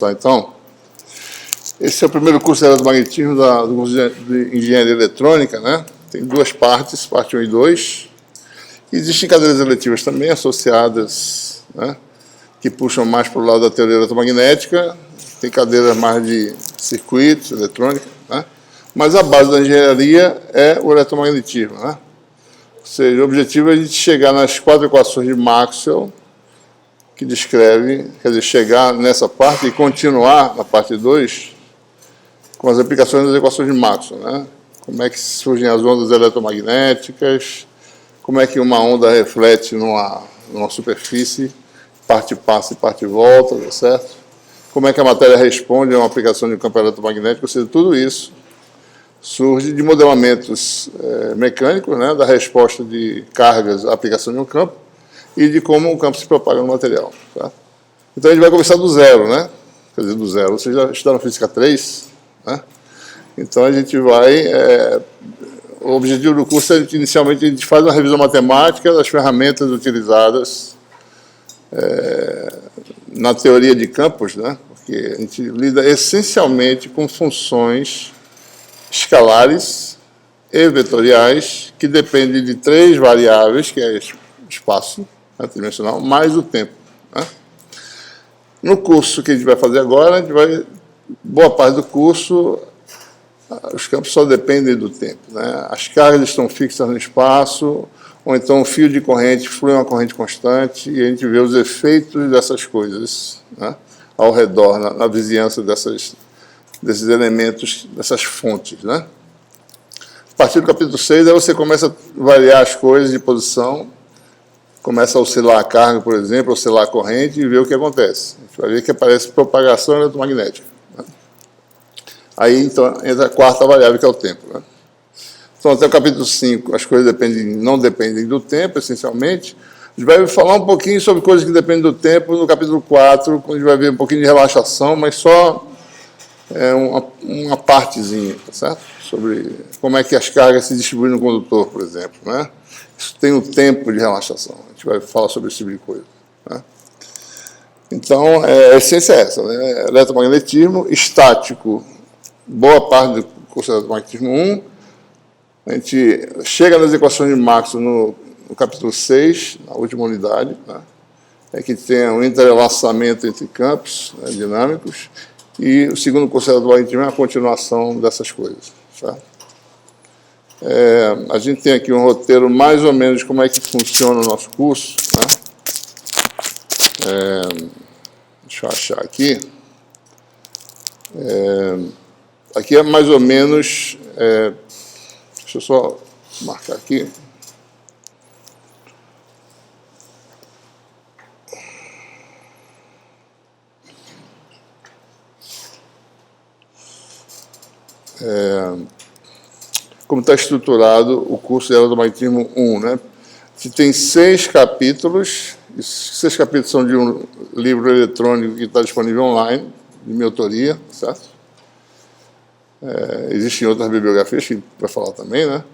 Tá, então, esse é o primeiro curso de eletromagnetismo do curso de Engenharia Eletrônica, né? Tem duas partes, parte 1 e 2. Existem cadeiras eletivas também associadas, né? Que puxam mais para o lado da teoria eletromagnética. Tem cadeiras mais de circuitos, eletrônica, né? Mas a base da engenharia é o eletromagnetismo, né? Ou seja, o objetivo é a gente chegar nas 4 equações de Maxwell, que descreve, quer dizer, chegar nessa parte e continuar na parte 2 com as aplicações das equações de Maxwell, né? Como é que surgem as ondas eletromagnéticas, como é que uma onda reflete numa superfície, parte passa e parte volta, tá certo? Como é que a matéria responde a uma aplicação de um campo eletromagnético, ou seja, tudo isso surge de modelamentos mecânicos, né, da resposta de cargas à aplicação de um campo e de como o campo se propaga no material. Tá? Então a gente vai começar do zero, né? Quer dizer, do zero. Vocês já estudaram Física 3, né? Então a gente vai... o objetivo do curso é, inicialmente, a gente faz uma revisão matemática das ferramentas utilizadas na teoria de campos, né? Porque a gente lida essencialmente com funções escalares e vetoriais que dependem de 3 variáveis, que é espaço, né, tridimensional, mais o tempo. Né? No curso que a gente vai fazer agora, a gente vai, boa parte do curso, os campos só dependem do tempo. Né? As cargas estão fixas no espaço, ou então um fio de corrente flui uma corrente constante, e a gente vê os efeitos dessas coisas, né, ao redor, na vizinhança desses elementos, dessas fontes. Né? A partir do capítulo 6, aí você começa a variar as coisas de posição, começa a oscilar a carga, por exemplo, oscilar a corrente e ver o que acontece. A gente vai ver que aparece propagação eletromagnética. Né? Aí, então, entra a quarta variável, que é o tempo. Né? Então, até o capítulo 5, as coisas não dependem do tempo, essencialmente. A gente vai falar um pouquinho sobre coisas que dependem do tempo no capítulo 4, quando a gente vai ver um pouquinho de relaxação, mas só uma partezinha, tá certo? Sobre como é que as cargas se distribuem no condutor, por exemplo. Né? Isso tem um tempo de relaxação. A gente vai falar sobre esse tipo de coisa. Né? Então, a essência é essa. Né? Eletromagnetismo estático. Boa parte do curso de eletromagnetismo 1. A gente chega nas equações de Maxwell no capítulo 6, na última unidade. Né? É que tem um entrelaçamento entre campos, né, dinâmicos. E o segundo curso de eletromagnetismo é a continuação dessas coisas. Tá? A gente tem aqui um roteiro mais ou menos de como é que funciona o nosso curso. Né? Deixa eu achar aqui. Aqui é mais ou menos... deixa eu só marcar aqui. Como está estruturado o curso de eletromagnetismo 1, né? Que tem 6 capítulos, esses 6 capítulos são de um livro eletrônico que está disponível online, de minha autoria, certo? Existem outras bibliografias que vai falar também, né?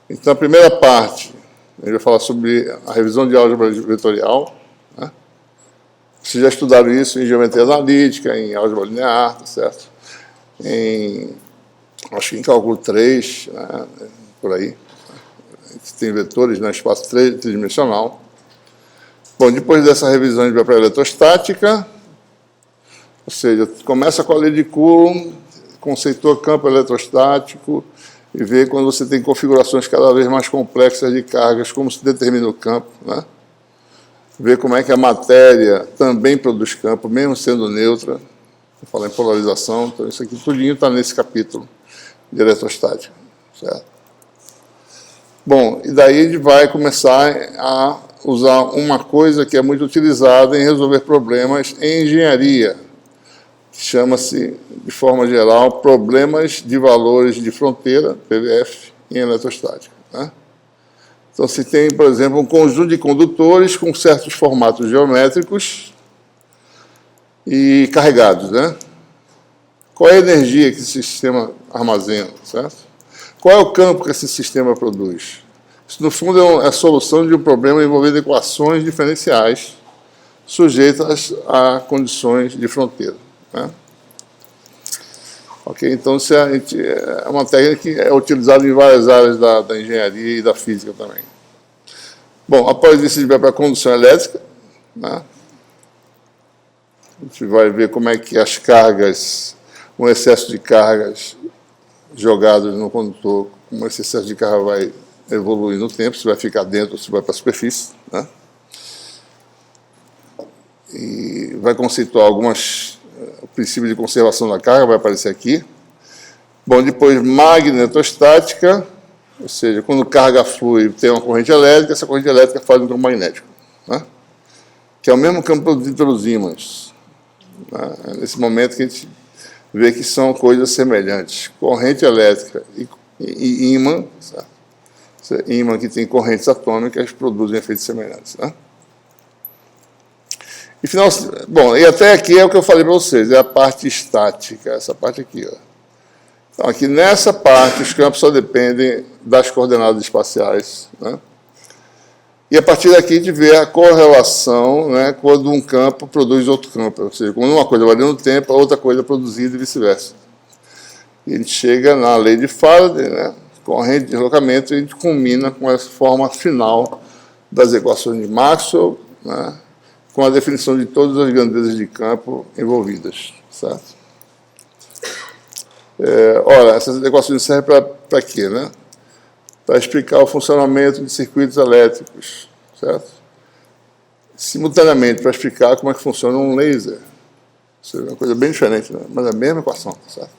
Então, a primeira parte, a gente vai falar sobre a revisão de álgebra vetorial, né? Vocês já estudaram isso em geometria analítica, em álgebra linear, tá certo? Acho que em cálculo 3, né, por aí, tem vetores no espaço tridimensional. Bom, depois dessa revisão, a gente vai para a eletrostática, ou seja, começa com a lei de Coulomb, conceitua campo eletrostático e vê quando você tem configurações cada vez mais complexas de cargas, como se determina o campo, né? Vê como é que a matéria também produz campo, mesmo sendo neutra. Vou falar em polarização, então isso aqui tudinho está nesse capítulo de eletrostática, certo? Bom, e daí a gente vai começar a usar uma coisa que é muito utilizada em resolver problemas em engenharia, que chama-se, de forma geral, problemas de valores de fronteira, PVF, em eletrostática. Né? Então, se tem, por exemplo, um conjunto de condutores com certos formatos geométricos e carregados, né? Qual é a energia que esse sistema armazena, certo? Qual é o campo que esse sistema produz? Isso, no fundo, é a solução de um problema envolvendo equações diferenciais sujeitas a condições de fronteira. né? Ok? Então, isso é uma técnica que é utilizada em várias áreas da engenharia e da física também. Bom, após isso, a gente vai para a condução elétrica, né? A gente vai ver como é que as cargas, um excesso de cargas jogadas no condutor, como esse excesso de carga vai evoluir no tempo, se vai ficar dentro ou se vai para a superfície, né? E vai conceituar o princípio de conservação da carga, vai aparecer aqui. Bom, depois magnetostática, ou seja, quando carga flui, tem uma corrente elétrica, essa corrente elétrica faz um campo magnético, né? Que é o mesmo campo produzido pelos ímãs. Né? É nesse momento que a gente vê que são coisas semelhantes. Corrente elétrica e ímã, certo? Ímã que tem correntes atômicas produzem efeitos semelhantes, né? E, bom, e até aqui é o que eu falei para vocês, é a parte estática, essa parte aqui, ó. Então, aqui nessa parte, os campos só dependem das coordenadas espaciais, né? E a partir daqui a gente vê a correlação, né, quando um campo produz outro campo, ou seja, quando uma coisa varia no tempo, a outra coisa é produzida e vice-versa. E a gente chega na lei de Faraday, né, corrente de deslocamento, e a gente combina com essa forma final das equações de Maxwell, né, com a definição de todas as grandezas de campo envolvidas, certo? Ora, essas equações servem para quê, né? Para explicar o funcionamento de circuitos elétricos, certo? Simultaneamente, para explicar como é que funciona um laser. Isso é uma coisa bem diferente, né? Mas é a mesma equação, certo?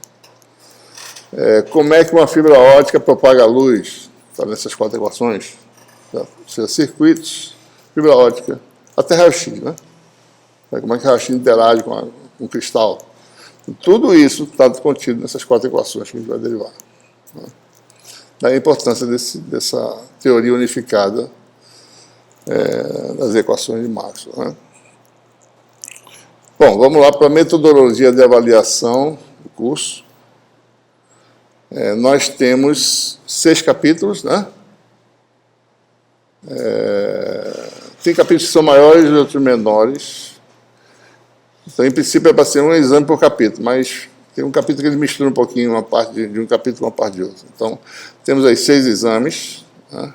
Como é que uma fibra ótica propaga a luz? Está nessas 4 equações. Certo? Ou seja, circuitos, fibra ótica, até raio-x, né? Como é que o raio-x interage com o cristal. E tudo isso está contido nessas 4 equações que a gente vai derivar, né? Daí a importância dessa teoria unificada das equações de Maxwell, né? Bom, vamos lá para a metodologia de avaliação do curso. Nós temos 6 capítulos, né? Tem capítulos que são maiores e outros menores. Então, em princípio, é para ser um exame por capítulo, mas tem um capítulo que ele mistura um pouquinho uma parte de um capítulo com uma parte de outro. Então, temos aí 6 exames, né?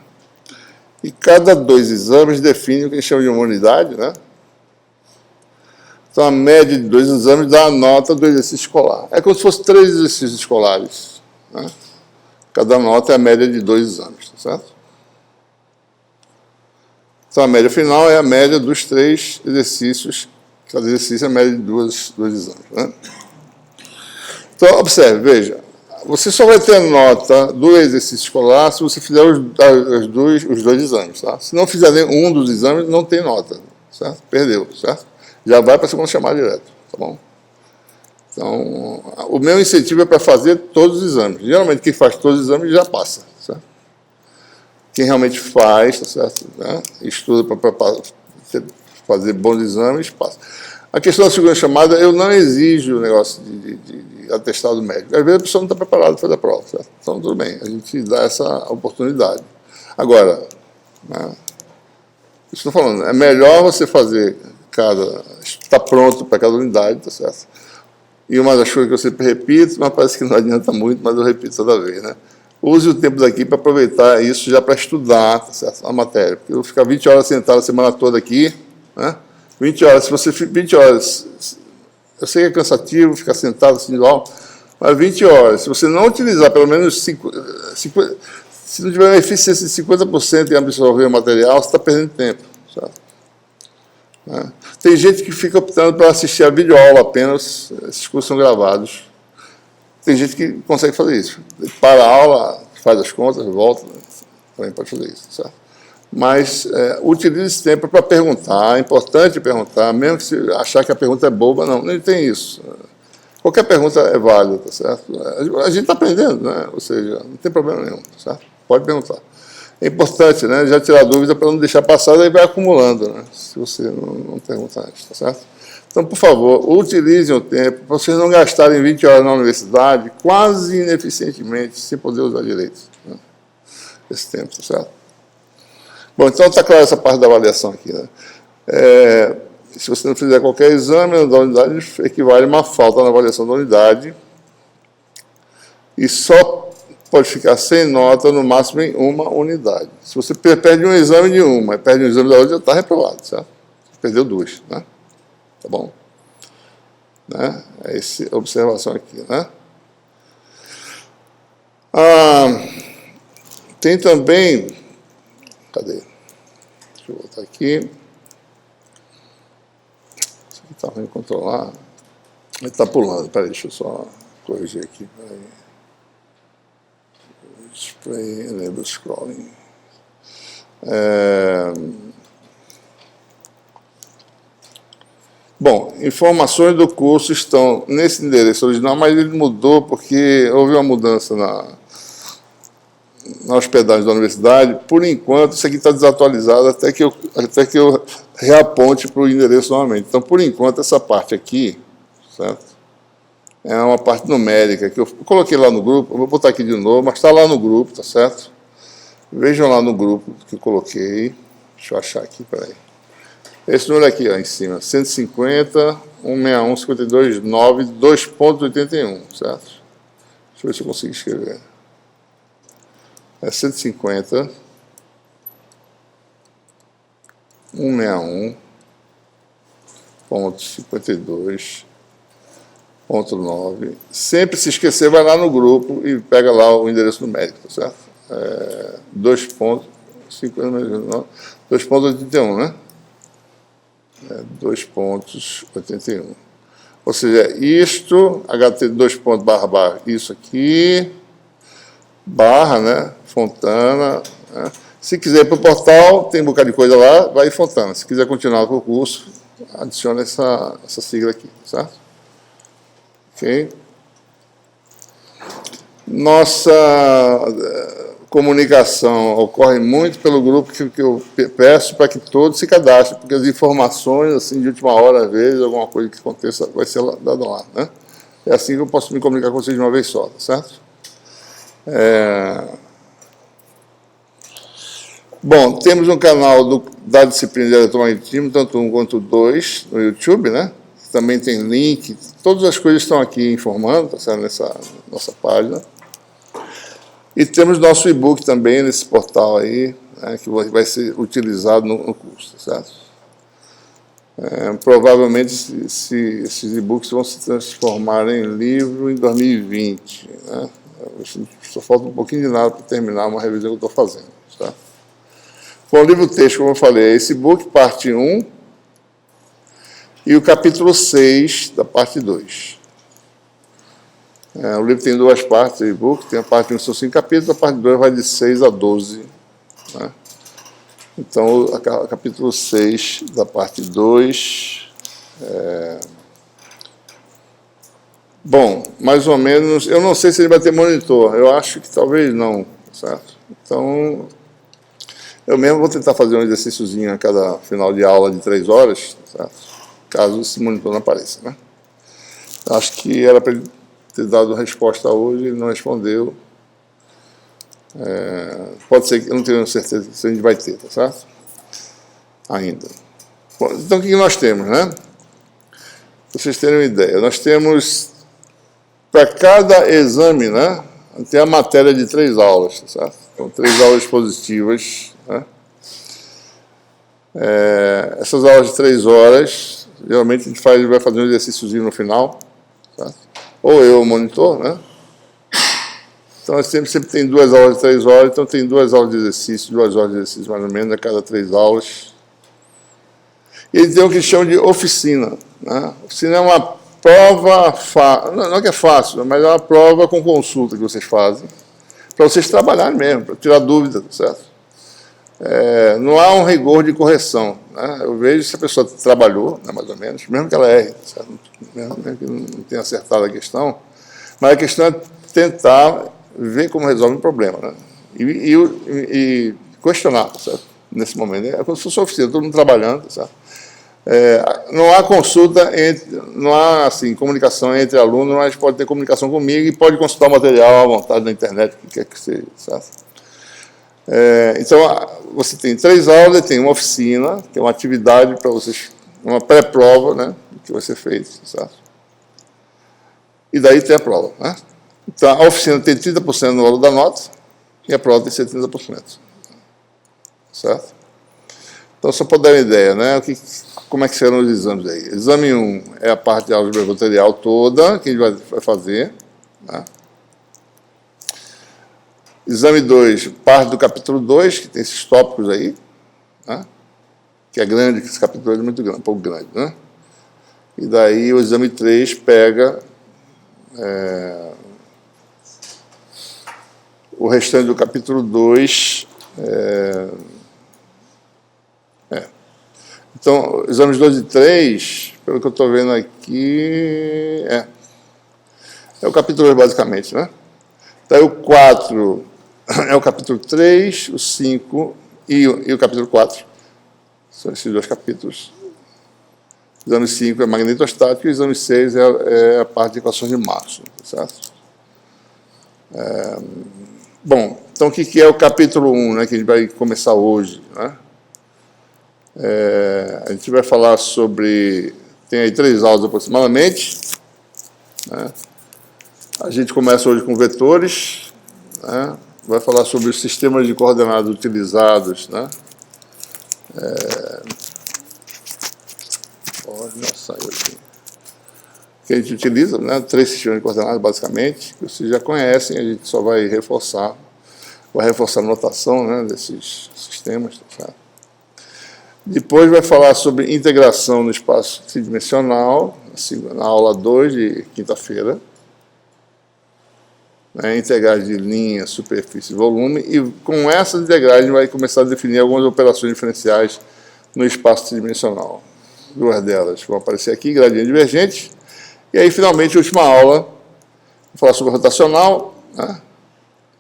E cada 2 exames define o que a gente chama de uma unidade, né? Então, a média de 2 exames dá a nota do exercício escolar. É como se fosse 3 exercícios escolares, né? Cada nota é a média de 2 exames, tá certo? Então, a média final é a média dos 3 exercícios. Cada exercício é a média de 2 exames, né? Então, observe, veja, você só vai ter nota do exercício escolar se você fizer os dois exames, tá? Se não fizer nenhum dos exames, não tem nota, certo? Perdeu, certo? Já vai para a segunda chamada direto, tá bom? Então, o meu incentivo é para fazer todos os exames. Geralmente, quem faz todos os exames já passa, certo? Quem realmente faz, tá certo? Né? Estuda para fazer bons exames, passa. A questão da segunda chamada, eu não exijo o negócio de atestado médico. Às vezes a pessoa não está preparada para fazer a prova, certo? Então, tudo bem, a gente dá essa oportunidade. Agora, né, estou falando, é melhor você fazer está pronto para cada unidade, tá certo? E uma das coisas que eu sempre repito, mas parece que não adianta muito, mas eu repito toda vez, né? Use o tempo daqui para aproveitar isso já para estudar, tá certo? A matéria. Porque eu vou ficar 20 horas sentado a semana toda aqui, né? 20 horas, se você 20 horas, eu sei que é cansativo ficar sentado assim de aula, mas 20 horas, se você não utilizar pelo menos 50, se não tiver uma eficiência de 50% em absorver o material, você está perdendo tempo, certo? Né? Tem gente que fica optando para assistir a videoaula apenas, esses cursos são gravados. Tem gente que consegue fazer isso. Para a aula, faz as contas, volta, também pode fazer isso, certo? Mas utilize esse tempo para perguntar, é importante perguntar, mesmo que você achar que a pergunta é boba, não tem isso. Qualquer pergunta é válida, tá certo? A gente está aprendendo, né? Ou seja, não tem problema nenhum, tá certo? Pode perguntar. É importante, né? Já tirar dúvida para não deixar passar, daí vai acumulando, né? Se você não perguntar antes, tá certo? Então, por favor, utilizem o tempo para vocês não gastarem 20 horas na universidade quase ineficientemente, sem poder usar direito, né? Esse tempo, tá certo? Bom, então está clara essa parte da avaliação aqui, né? Se você não fizer qualquer exame da unidade, equivale a uma falta na avaliação da unidade. E só pode ficar sem nota, no máximo, em uma unidade. Se você perde um exame de uma e perde um exame da outra, já está reprovado, certo? Você perdeu duas, né? Tá bom? Né? É essa observação aqui, né? Tem também... Cadê? Deixa eu voltar aqui. Isso aqui está ruim de controlar. Ele está pulando. Peraí, deixa eu só corrigir aqui. Peraí. Display, enable scrolling. Bom, informações do curso estão nesse endereço original, mas ele mudou porque houve uma mudança na hospedagem da universidade. Por enquanto, isso aqui está desatualizado até que eu reaponte para o endereço novamente. Então, por enquanto, essa parte aqui, certo? É uma parte numérica que eu coloquei lá no grupo. Eu vou botar aqui de novo, mas está lá no grupo, tá certo? Vejam lá no grupo que eu coloquei. Deixa eu achar aqui, peraí. Esse número aqui, ó, em cima, 150, 161, 52, 9, 2.81, certo? Deixa eu ver se eu consigo escrever. É 150, 161.52.9. Sempre se esquecer, vai lá no grupo e pega lá o endereço numérico, tá certo? 2.81, né? 2.81. Ou seja, isto, HT 2 pontos barra, isso aqui, barra, né? Fontana. Né? Se quiser ir para o portal, tem um bocado de coisa lá, vai em Fontana. Se quiser continuar com o curso, adiciona essa sigla aqui, certo? Ok? Nossa comunicação ocorre muito pelo grupo que eu peço para que todos se cadastrem, porque as informações, assim, de última hora, às vezes, alguma coisa que aconteça, vai ser dada lá, né? É assim que eu posso me comunicar com vocês de uma vez só, tá certo? Bom, temos um canal da disciplina de eletromagnetismo, tanto um quanto dois, no YouTube, né? Também tem link, todas as coisas estão aqui informando, tá certo? Nessa nossa página. E temos nosso e-book também nesse portal aí, né, que vai ser utilizado no curso, tá certo? Provavelmente esses e-books vão se transformar em livro em 2020, né? Só falta um pouquinho de nada para terminar uma revisão que eu estou fazendo, tá? Bom, o livro-texto, como eu falei, é esse book, parte 1, e o capítulo 6 da parte 2. O livro tem duas partes, o e-book, tem a parte 1 que são 5 capítulos, a parte 2 vai de 6 a 12. Né? Então, o capítulo 6 da parte 2... Bom, mais ou menos, eu não sei se ele vai ter monitor, eu acho que talvez não, certo? Então, eu mesmo vou tentar fazer um exercíciozinho a cada final de aula de 3 horas, certo? Caso esse monitor não apareça, né? Acho que era para ele ter dado resposta hoje, ele não respondeu. Pode ser que eu não tenho certeza se a gente vai ter, tá certo? Ainda. Bom, então, o que nós temos, né? Para vocês terem uma ideia, nós temos, para cada exame, né? Tem a matéria de 3 aulas, tá certo? Então, 3 aulas expositivas, né? Essas aulas de 3 horas, geralmente a gente vai fazer um exercíciozinho no final, certo? Ou eu, o monitor, né? Então, sempre tem 2 aulas de 3 horas, então tem 2 aulas de exercício, 2 horas de exercício mais ou menos a cada 3 aulas. E eles têm o que chamam de oficina, né? Oficina é uma prova, não é que é fácil, mas é uma prova com consulta que vocês fazem, para vocês trabalharem mesmo, para tirar dúvidas, certo? Não há um rigor de correção, né? Eu vejo se a pessoa trabalhou, né, mais ou menos, mesmo que ela erre, certo? Mesmo que não tenha acertado a questão, mas a questão é tentar ver como resolve o problema, né? E questionar, certo? Nesse momento. É como se fosse oficina, todo mundo trabalhando, certo? Não há consulta, não há assim, comunicação entre alunos, mas pode ter comunicação comigo e pode consultar o material à vontade na internet, o que quer que seja, certo? Então, você tem 3 aulas, tem uma oficina, tem uma atividade para vocês uma pré-prova, né, que vai ser feita, certo? E daí tem a prova, né? Então, a oficina tem 30% no valor da nota e a prova tem 70%, certo? Então, só para dar uma ideia, né, como é que serão os exames aí? Exame 1 é a parte de álgebra vetorial toda, que a gente vai fazer, né? Exame 2, parte do capítulo 2, que tem esses tópicos aí, né? Que é grande, que esse capítulo é muito grande, um pouco grande, né? E daí o exame 3 pega o restante do capítulo 2. Então, exames 2 e 3, pelo que eu estou vendo aqui, é o capítulo 2, basicamente, né? Daí o 4 é o capítulo 3, o 5 e o capítulo 4. São esses dois capítulos. O exame 5 é magnetostático e o exame 6 é a parte de equações de Maxwell, certo? Bom, então o que é o capítulo 1, né, que a gente vai começar hoje, né? A gente vai falar sobre... Tem aí 3 aulas aproximadamente, né? A gente começa hoje com vetores, né? Vai falar sobre os sistemas de coordenadas utilizados, né? Saiu aqui. Que a gente utiliza, né? 3 sistemas de coordenadas, basicamente, que vocês já conhecem, a gente só vai reforçar a notação, né, desses sistemas, tá certo? Depois vai falar sobre integração no espaço tridimensional, assim, na aula 2 de quinta-feira. Né, integrais de linha, superfície e volume, e com essas integrais a gente vai começar a definir algumas operações diferenciais no espaço tridimensional. 2 delas vão aparecer aqui, gradiente divergente, e aí finalmente a última aula, vou falar sobre rotacional, né,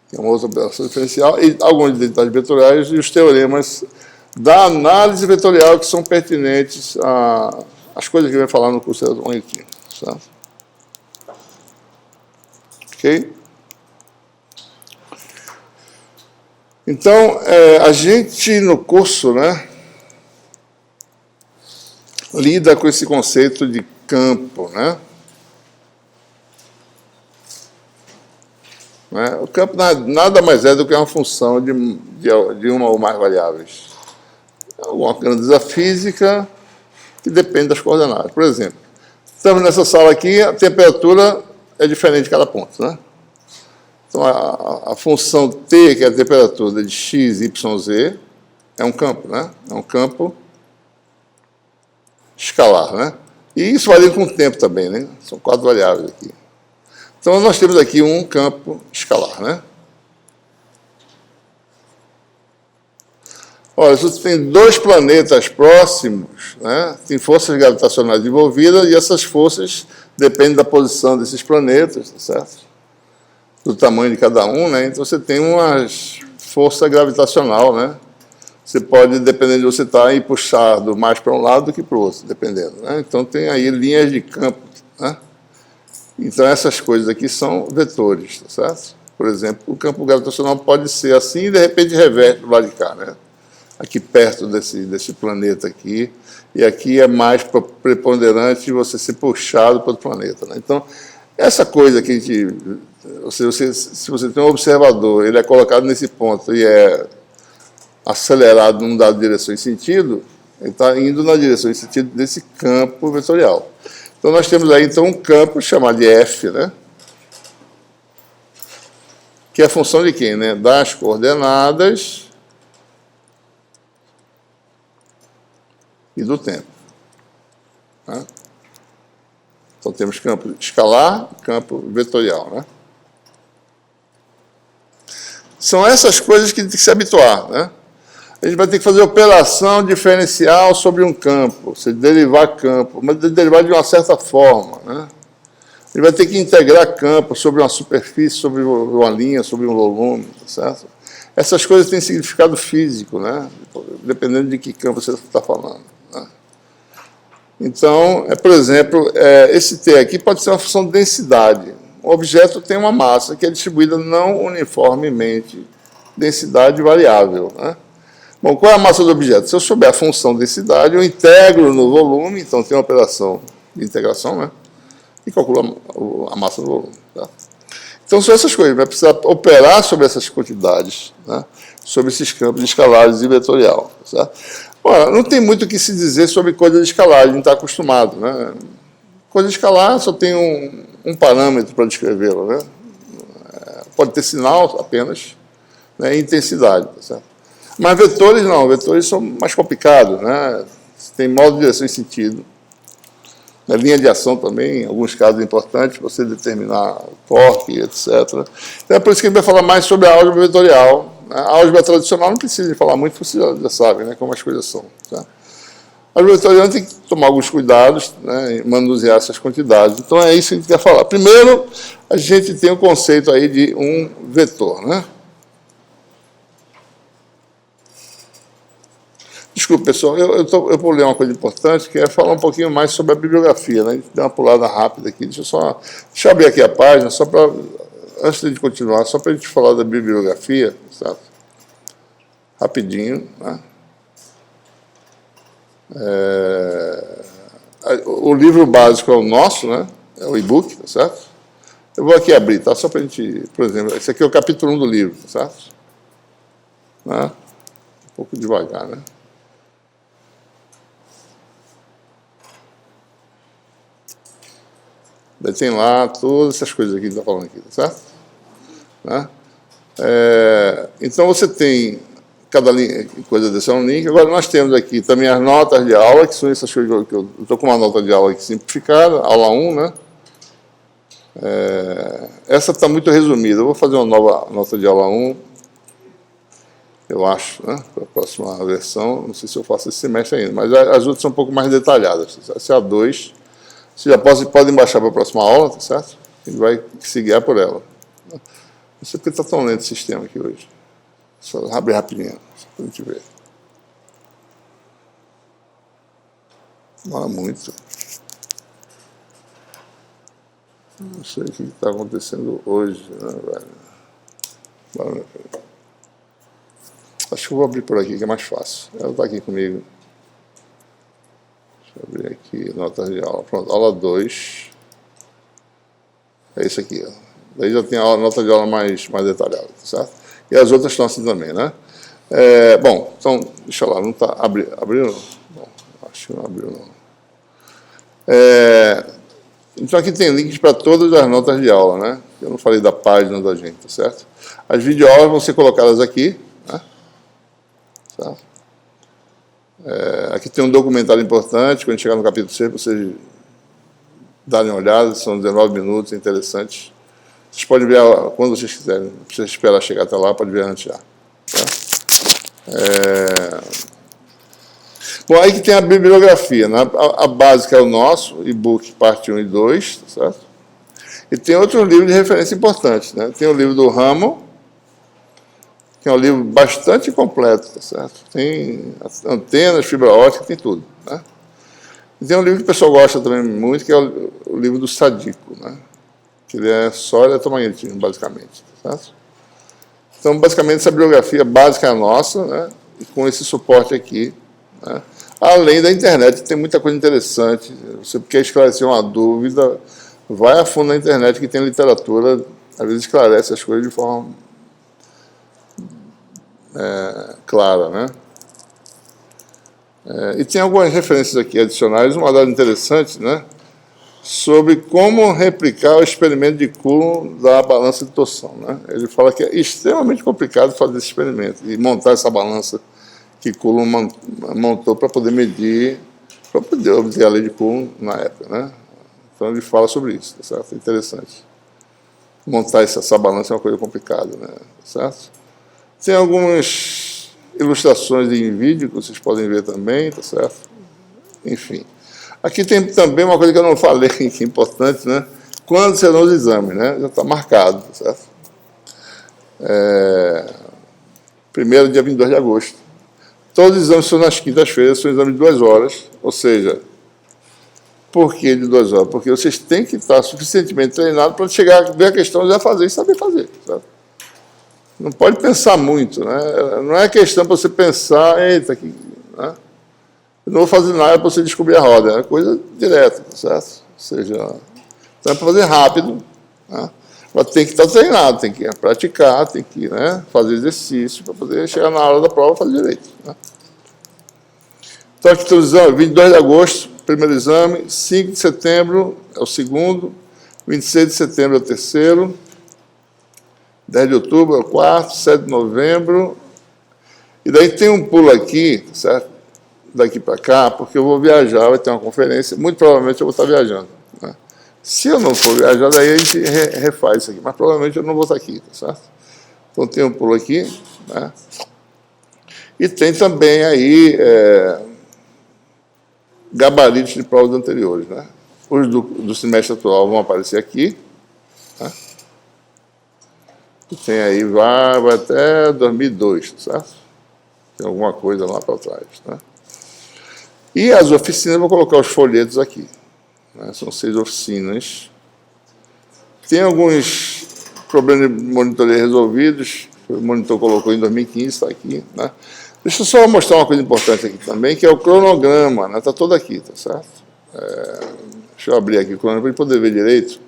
que é uma outra operação diferencial, e algumas identidades vetoriais e os teoremas da análise vetorial que são pertinentes às coisas que a gente vai falar no curso aqui, certo? Ok? Então, a gente no curso, né, lida com esse conceito de campo, né? O campo nada mais é do que uma função de uma ou mais variáveis. É uma grandeza física que depende das coordenadas. Por exemplo, estamos nessa sala aqui, a temperatura é diferente de cada ponto, né? Então, a função T, que é a temperatura de x, y, z, é um campo, né? É um campo escalar, né? E isso varia com o tempo também, né? São 4 variáveis aqui. Então, nós temos aqui um campo escalar, né? Olha, se você tem 2 planetas próximos, né, tem forças gravitacionais envolvidas, e essas forças dependem da posição desses planetas, tá certo? Do tamanho de cada um, né? Então você tem uma força gravitacional, né? Você pode, dependendo de onde você está, ir puxado mais para um lado do que para o outro, dependendo, né? Então tem aí linhas de campo, né? Então essas coisas aqui são vetores, tá certo? Por exemplo, o campo gravitacional pode ser assim e de repente reverte do lado de cá, né? Aqui perto desse planeta aqui, e aqui é mais preponderante você ser puxado para o planeta, né? Então, essa coisa que a gente... se você tem um observador, ele é colocado nesse ponto e é acelerado num dado direção e sentido, ele está indo na direção e sentido desse campo vetorial. Então, nós temos aí, então, um campo chamado de F, né? Que é a função de quem, né? Das coordenadas e do tempo. Né? Então, temos campo escalar e campo vetorial, né? São essas coisas que tem que se habituar, né? A gente vai ter que fazer operação diferencial sobre um campo, ou seja, derivar campo, mas derivar de uma certa forma, né? A gente vai ter que integrar campo sobre uma superfície, sobre uma linha, sobre um volume, tá certo? Essas coisas têm significado físico, né? Dependendo de que campo você está falando. Né? Então, por exemplo, esse T aqui pode ser uma função de densidade. O objeto tem uma massa que é distribuída não uniformemente, densidade variável, né? Bom, qual é a massa do objeto? Se eu souber a função densidade, eu integro no volume, então tem uma operação de integração, né? E calculo a massa do volume. Tá? Então, são essas coisas. Vai precisar operar sobre essas quantidades, né? Sobre esses campos escalares e vetorial. Tá? Ora, não tem muito o que se dizer sobre coisa de escalar, a gente está acostumado. Né? Coisa de escalar só tem um parâmetro para descrevê-la. Né? Pode ter sinal apenas, né? E intensidade. Tá certo? Mas vetores não, vetores são mais complicados. Né? Tem modo, direção e sentido. Na linha de ação também, em alguns casos é importante você determinar torque, etc. Então é por isso que a gente vai falar mais sobre a álgebra vetorial. A álgebra tradicional não precisa de falar muito, você já sabe, né, como as coisas são. Tá? A álgebra vetorial tem que tomar alguns cuidados, né, em manusear essas quantidades. Então é isso que a gente quer falar. Primeiro, a gente tem o conceito aí de um vetor. Né? Desculpe, pessoal, eu vou ler uma coisa importante, que é falar um pouquinho mais sobre a bibliografia. Né? A gente deu uma pulada rápida aqui. Deixa eu abrir aqui a página, só para, antes de continuar, só para a gente falar da bibliografia, certo? Rapidinho. Né? O livro básico é o nosso, né? É o e-book, tá certo? Eu vou aqui abrir, tá? Só para a gente, por exemplo, esse aqui é o capítulo 1 do livro, tá certo? Né? Um pouco devagar, né? Daí tem lá todas essas coisas aqui que a gente está falando aqui, tá certo? Né? Então você tem cada coisa desse é um link. Agora nós temos aqui também as notas de aula, que são essas coisas que eu estou com uma nota de aula aqui simplificada, aula 1, né? Essa está muito resumida. Eu vou fazer uma nova nota de aula 1, eu acho, né? Para a próxima versão. Não sei se eu faço esse semestre ainda, mas as outras são um pouco mais detalhadas. Essa é a 2. Vocês já podem baixar para a próxima aula, tá certo? A gente vai se guiar por ela. Não sei porque está tão lento o sistema aqui hoje. Só abre rapidinho, só para a gente ver. Demora muito. Não sei o que está acontecendo hoje, né, velho? Acho que eu vou abrir por aqui, que é mais fácil. Ela está aqui comigo. Deixa eu abrir aqui, notas de aula. Pronto, aula 2. É isso aqui, ó. Daí já tem a nota de aula mais detalhada, certo? E as outras estão assim também, né? Bom, então, deixa lá, não está... Abriu? Bom, acho que não abriu, não. Então, aqui tem links para todas as notas de aula, né? Eu não falei da página da gente, tá certo? As videoaulas vão ser colocadas aqui, né? Certo? Aqui tem um documentário importante, quando chegar no capítulo 6, vocês darem uma olhada, são 19 minutos, é interessante. Vocês podem ver quando vocês quiserem, não precisa esperar chegar até lá, pode ver antes já. Tá? Bom, aí que tem a bibliografia, né? A básica é o nosso, e-book parte 1 e 2, tá certo? E tem outro livro de referência importante, né? Tem o livro do Ramo, que é um livro bastante completo, tá certo? Tem antenas, fibra ótica, tem tudo, né? E tem um livro que o pessoal gosta também muito, que é o livro do Sadico, né? Que ele é só eletromagnetismo, basicamente, tá certo? Então, basicamente, essa bibliografia básica é a nossa, né? E com esse suporte aqui, né? Além da internet, tem muita coisa interessante. Você quer esclarecer uma dúvida, vai a fundo na internet, que tem literatura, às vezes esclarece as coisas de forma clara, né? E tem algumas referências aqui adicionais, uma dada interessante, né? Sobre como replicar o experimento de Coulomb da balança de torção, né? Ele fala que é extremamente complicado fazer esse experimento e montar essa balança que Coulomb montou para poder medir, para poder obter a lei de Coulomb na época, né? Então ele fala sobre isso, tá certo? É interessante. Montar essa balança é uma coisa complicada, né? Tá certo? Tem algumas ilustrações em vídeo que vocês podem ver também, tá certo? Enfim. Aqui tem também uma coisa que eu não falei, que é importante, né? Quando serão os exames, né? Já está marcado, tá certo? Primeiro, dia 22 de agosto. Todos os exames são nas quintas-feiras, são exames de 2 horas, ou seja, por que de 2 horas? Porque vocês têm que estar suficientemente treinados para chegar, ver a questão e já fazer e saber fazer, certo? Não pode pensar muito, né? Não é questão para você pensar, eita, aqui, né? Eu não vou fazer nada para você descobrir a roda, é coisa direta, certo? Ou seja, então é para fazer rápido, né? Mas tem que estar treinado, tem que praticar, tem que, né, fazer exercício para poder chegar na hora da prova e fazer direito, né? Então, aqui estou dizendo, 22 de agosto, primeiro exame, 5 de setembro é o segundo, 26 de setembro é o terceiro, 10 de outubro é o quarto, 7 de novembro, e daí tem um pulo aqui, certo? Daqui para cá, porque eu vou viajar, vai ter uma conferência, muito provavelmente eu vou estar viajando, né? Se eu não for viajar, daí a gente refaz isso aqui, mas provavelmente eu não vou estar aqui, tá certo? Então tem um pulo aqui, né? E tem também aí gabaritos de provas anteriores, né? Os do semestre atual vão aparecer aqui, né? E tem aí, vai até 2002, tá certo? Tem alguma coisa lá para trás, né? E as oficinas, eu vou colocar os folhetos aqui, né? São 6 oficinas. Tem alguns problemas de monitoria resolvidos, o monitor colocou em 2015, está aqui, né? Deixa eu só mostrar uma coisa importante aqui também, que é o cronograma, né? Está todo aqui, tá certo? Deixa eu abrir aqui o cronograma para ele poder ver direito.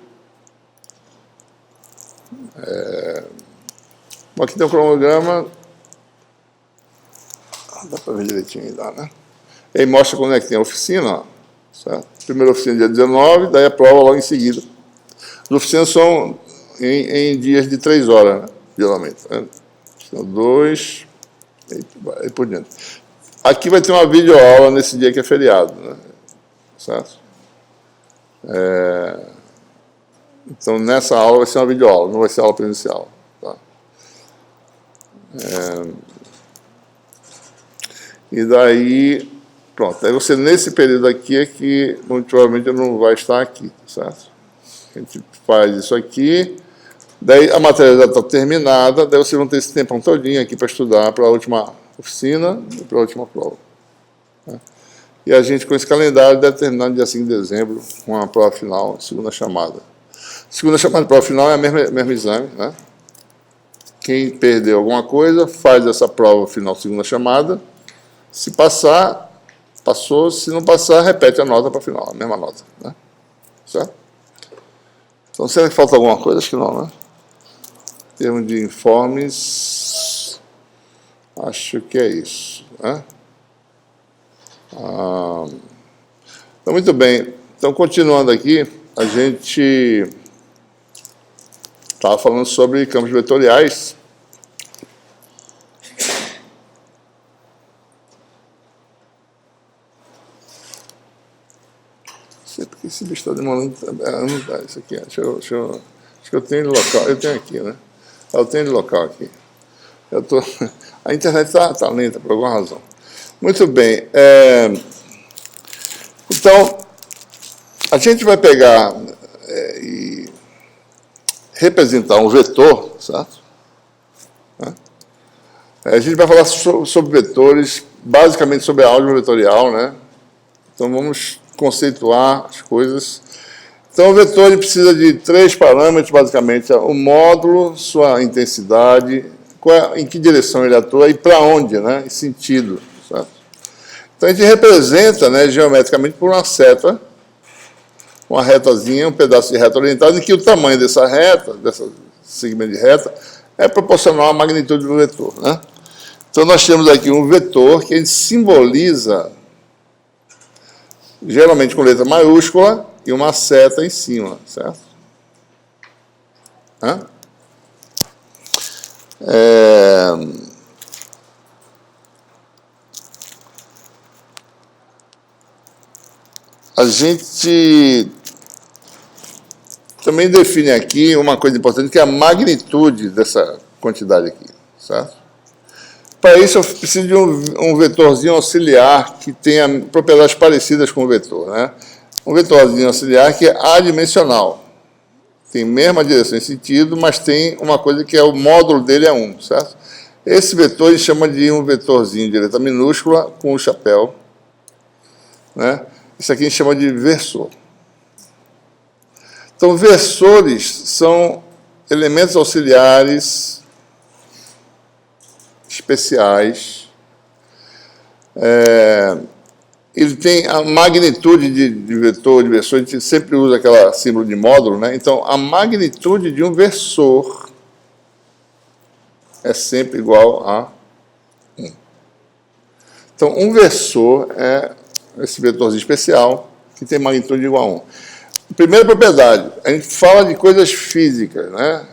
Bom, aqui tem o cronograma. Dá para ver direitinho aí, dá, né? E aí mostra quando é que tem a oficina, ó, certo? Primeira oficina dia 19, daí a prova logo em seguida. As oficinas são em dias de 3 horas, né? Geralmente. Né? São 2, e por diante. Aqui vai ter uma videoaula nesse dia que é feriado, né? Certo? Então, nessa aula vai ser uma videoaula, não vai ser aula presencial. Tá? E daí, pronto. Aí você, nesse período aqui, é que, muito provavelmente, não vai estar aqui, certo? A gente faz isso aqui, daí a matéria já está terminada, daí vocês vão ter esse tempo todinho aqui para estudar para a última oficina e para a última prova. Né? E a gente, com esse calendário, deve terminar no dia 5 de dezembro, com a prova final, segunda chamada. Segunda chamada de prova final é o mesmo exame, né? Quem perdeu alguma coisa, faz essa prova final, segunda chamada. Se passar, passou. Se não passar, repete a nota para a final, a mesma nota, né? Certo? Então, será que falta alguma coisa? Acho que não, né? Em termos de informes, acho que é isso, né? Então, muito bem. Então, continuando aqui, a gente estava falando sobre campos vetoriais. Não sei porque esse bicho está demorando. Isso aqui, acho que eu tenho ele local. Eu tenho aqui, né? Eu tenho ele local aqui. A internet está lenta, por alguma razão. Muito bem. Então, a gente vai pegar e representar um vetor, certo? A gente vai falar sobre vetores, basicamente sobre a álgebra vetorial, né? Então, vamos conceituar as coisas. Então, o vetor ele precisa de 3 parâmetros, basicamente, o módulo, sua intensidade, em que direção ele atua e para onde, né? Em sentido, certo? Então, a gente representa, né, geometricamente por uma seta, uma retazinha, um pedaço de reta orientada, em que o tamanho dessa reta, desse segmento de reta, é proporcional à magnitude do vetor, né? Então, nós temos aqui um vetor que a gente simboliza, geralmente com letra maiúscula, e uma seta em cima, certo? A gente também define aqui uma coisa importante, que é a magnitude dessa quantidade aqui, certo? Para isso, eu preciso de um vetorzinho auxiliar que tenha propriedades parecidas com o vetor, né? Um vetorzinho auxiliar que é adimensional. Tem mesma direção e sentido, mas tem uma coisa que é o módulo dele é 1, certo? Esse vetor ele chama de um vetorzinho de letra minúscula com o chapéu, né? Isso aqui a gente chama de versor. Então, versores são elementos auxiliares especiais. Ele tem a magnitude de vetor, a gente sempre usa aquela símbolo de módulo, né? Então, a magnitude de um versor é sempre igual a 1. Então, um versor é esse vetorzinho especial que tem magnitude igual a 1. Primeira propriedade, a gente fala de coisas físicas, né?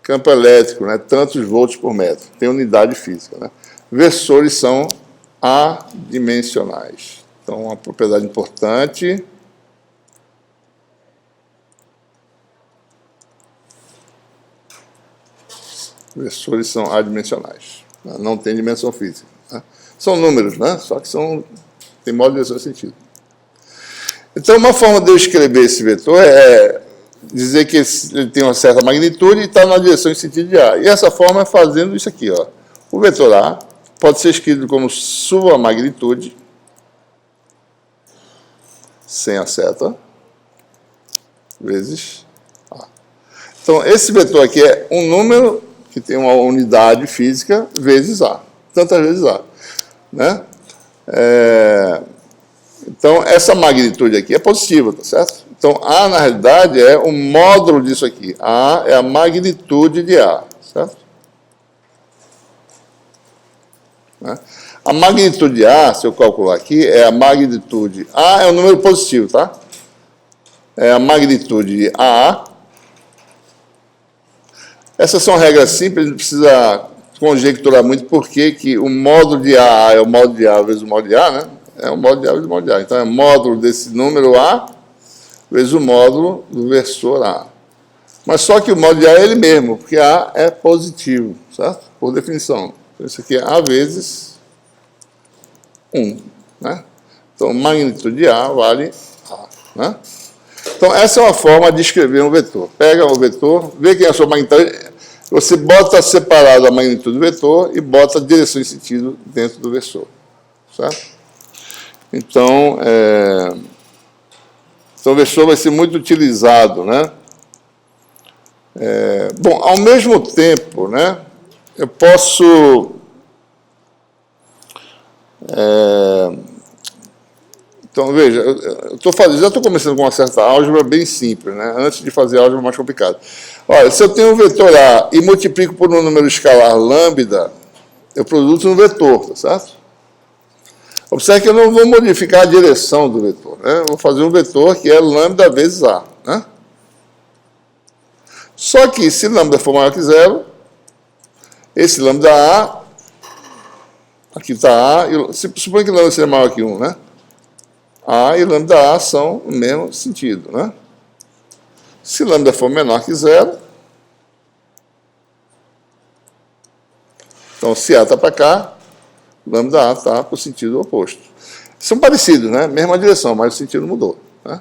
Campo elétrico, né? Tantos volts por metro, tem unidade física, né? Versores são adimensionais. Então, uma propriedade importante. Versores são adimensionais. Não tem dimensão física. Né? São números, né? Só que tem modo de direção sentido. Então, uma forma de eu escrever esse vetor é dizer que ele tem uma certa magnitude e está na direção em sentido de A. E essa forma é fazendo isso aqui. Ó. O vetor A pode ser escrito como sua magnitude, sem a seta, vezes A. Então, esse vetor aqui é um número que tem uma unidade física vezes A. Tantas vezes A. Né? Então, essa magnitude aqui é positiva, tá certo? Então, A, na realidade, é o módulo disso aqui. A é a magnitude de A, certo? Né? A magnitude de A, se eu calcular aqui, é a magnitude... A é um número positivo, tá? É a magnitude de AA. Essas são regras simples, não precisa conjecturar muito porque que o módulo de AA é o módulo de A vezes o módulo de A, né? É o módulo de A vezes o módulo de A. Então, é módulo desse número A vezes o módulo do versor A. Mas só que o módulo de A é ele mesmo, porque A é positivo, certo? Por definição. Então, isso aqui é A vezes 1, né? Então, magnitude de A vale A, né? Então, essa é uma forma de escrever um vetor. Pega o vetor, vê quem é a sua magnitude, você bota separado a magnitude do vetor e bota a direção e sentido dentro do versor, certo? Então, o versor vai ser muito utilizado, né? Bom, ao mesmo tempo, né, eu posso... Então, veja, já estou começando com uma certa álgebra bem simples, né? Antes de fazer álgebra mais complicada. Olha, se eu tenho um vetor A e multiplico por um número escalar lambda, eu produzo um vetor, tá certo? Observe que eu não vou modificar a direção do vetor, né? Eu vou fazer um vetor que é lambda vezes A, né? Só que, se lambda for maior que zero, esse lambda A, aqui está A, suponha que lambda seja maior que 1, né? A e lambda A são o mesmo sentido, né? Se lambda for menor que zero, então se A está para cá, lambda A está para o sentido oposto. São parecidos, né? Mesma direção, mas o sentido mudou, né?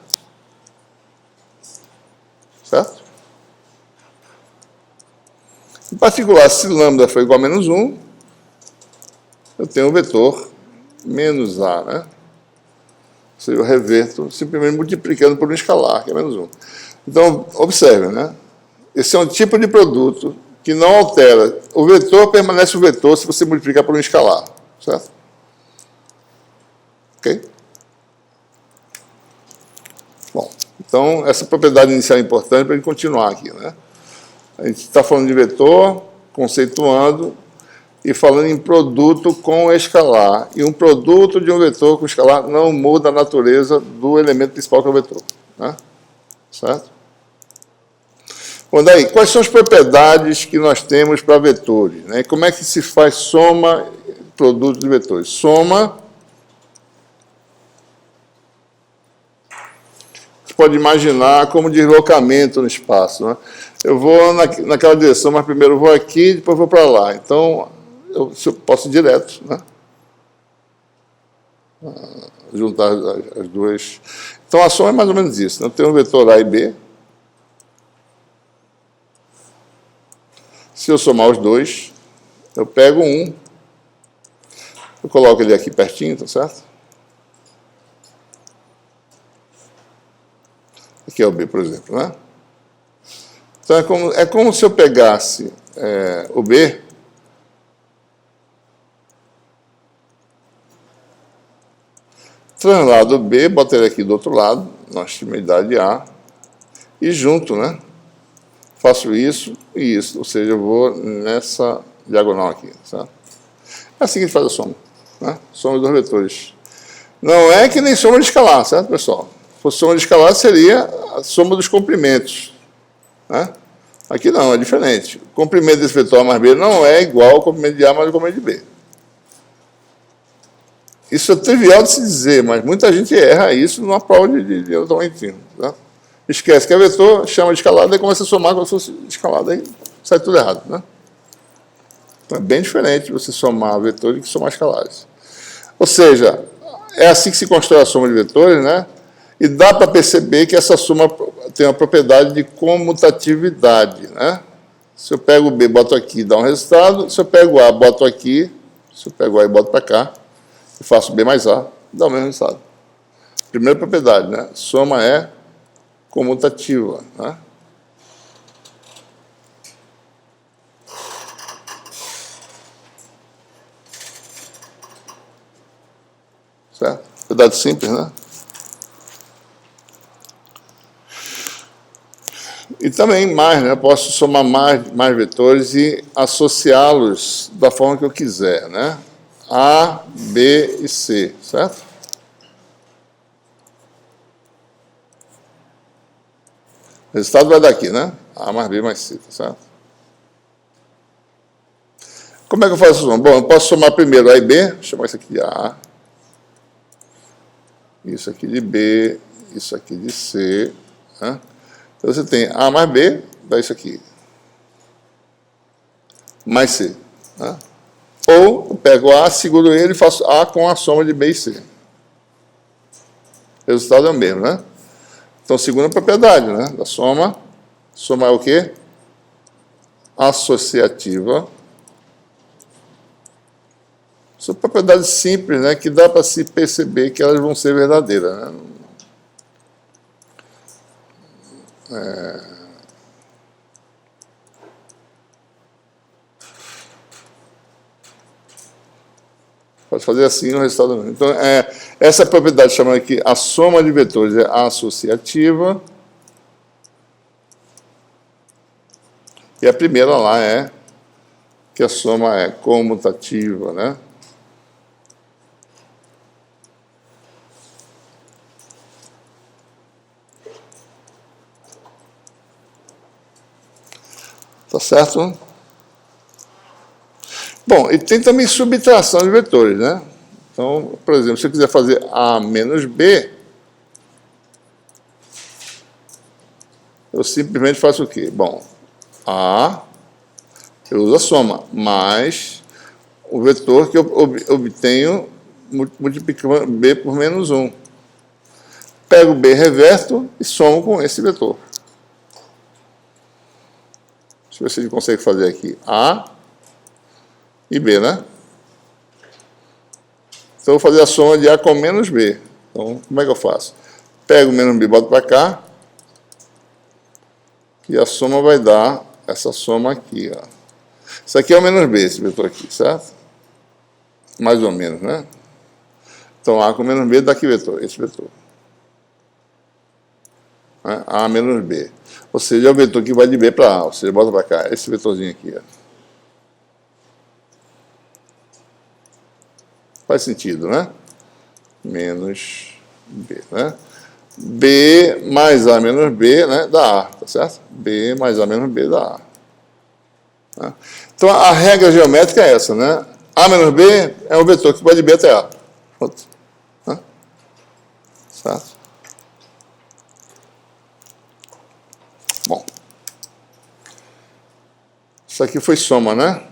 Certo? Em particular, se lambda for igual a menos 1, eu tenho o vetor menos A, né? Ou seja, eu reverto simplesmente multiplicando por um escalar, que é menos 1. Então, observe, né? Esse é um tipo de produto que não altera. O vetor permanece o vetor se você multiplicar por um escalar, certo? Ok? Bom, então, essa propriedade inicial é importante para a gente continuar aqui, né? A gente está falando de vetor, conceituando, e falando em produto com escalar. E um produto de um vetor com escalar não muda a natureza do elemento principal que é o vetor. Né? Certo? Bom, daí, quais são as propriedades que nós temos para vetores? Né? Como é que se faz soma produto de vetores? Soma, você pode imaginar como deslocamento no espaço. Né? Eu vou naquela direção, mas primeiro eu vou aqui, depois vou para lá. Então, eu posso ir direto, né? Juntar as duas. Então, a soma é mais ou menos isso. Né? Eu tenho um vetor A e B. Se eu somar os dois, eu pego um, eu coloco ele aqui pertinho, tá certo? Aqui é o B, por exemplo, né? Então, é como se eu pegasse o B Translado B, boto ele aqui do outro lado, na extremidade A, e junto, né? Faço isso e isso, ou seja, eu vou nessa diagonal aqui, certo? É assim que a gente faz a soma, né? Soma dos vetores. Não é que nem soma de escalar, certo, pessoal? Se fosse soma de escalar, seria a soma dos comprimentos, né? Aqui não, é diferente. O comprimento desse vetor A mais B não é igual ao comprimento de A mais o comprimento de B. Isso é trivial de se dizer, mas muita gente erra isso numa prova de tamanho, né? Esquece que é vetor, chama de escalada e começa a somar como se fosse escalada, aí sai tudo errado, né? Então é bem diferente você somar vetores do que somar escalares. Ou seja, é assim que se constrói a soma de vetores, né? E dá para perceber que essa soma tem uma propriedade de comutatividade, né? Se eu pego o B, boto aqui, dá um resultado. Se eu pego o A, boto aqui. Se eu pego o A e boto para cá, e faço B mais A, dá o mesmo resultado. Primeira propriedade, né? Soma é comutativa, né? Certo? Propriedade simples, né? E também mais, né? Eu posso somar mais vetores e associá-los da forma que eu quiser, né? A, B e C, certo? O resultado vai dar aqui, né? A mais B mais C, tá certo? Como é que eu faço a soma? Bom, eu posso somar primeiro A e B, vou chamar isso aqui de A, isso aqui de B, isso aqui de C, né? Então você tem A mais B, dá isso aqui, mais C, né? Ou eu pego A, seguro ele e faço A com a soma de B e C. O resultado é o mesmo, né? Então, segunda propriedade, né, da soma. Soma é o quê? Associativa. São propriedades simples, né, que dá para se perceber que elas vão ser verdadeiras, né? Pode fazer assim o resultado mesmo. Então, essa propriedade chamada aqui, a soma de vetores é associativa. E a primeira lá é que a soma é comutativa, né? Tá certo? Bom, e tem também subtração de vetores, né? Então, por exemplo, se eu quiser fazer A menos B, eu simplesmente faço o quê? Bom, A, eu uso a soma, mais o vetor que eu obtenho multiplicando B por menos 1. Pego B, reverto e somo com esse vetor. Deixa eu ver se a gente consegue fazer aqui. A e B, né? Então, eu vou fazer a soma de A com menos B. Então, como é que eu faço? Pego o menos B, boto para cá. E a soma vai dar essa soma aqui, ó. Isso aqui é o menos B, esse vetor aqui, certo? Mais ou menos, né? Então, A com menos B dá que vetor? Esse vetor. A menos B. Ou seja, é o vetor que vai de B para A. Ou seja, bota para cá. Esse vetorzinho aqui, ó. Faz sentido, né? Menos B, né? B mais A menos B, né, dá A, tá certo? B mais A menos B dá A. Tá? Então, a regra geométrica é essa, né? A menos B é um vetor que vai de B até A. Pronto. Tá? Certo? Bom. Isso aqui foi soma, né?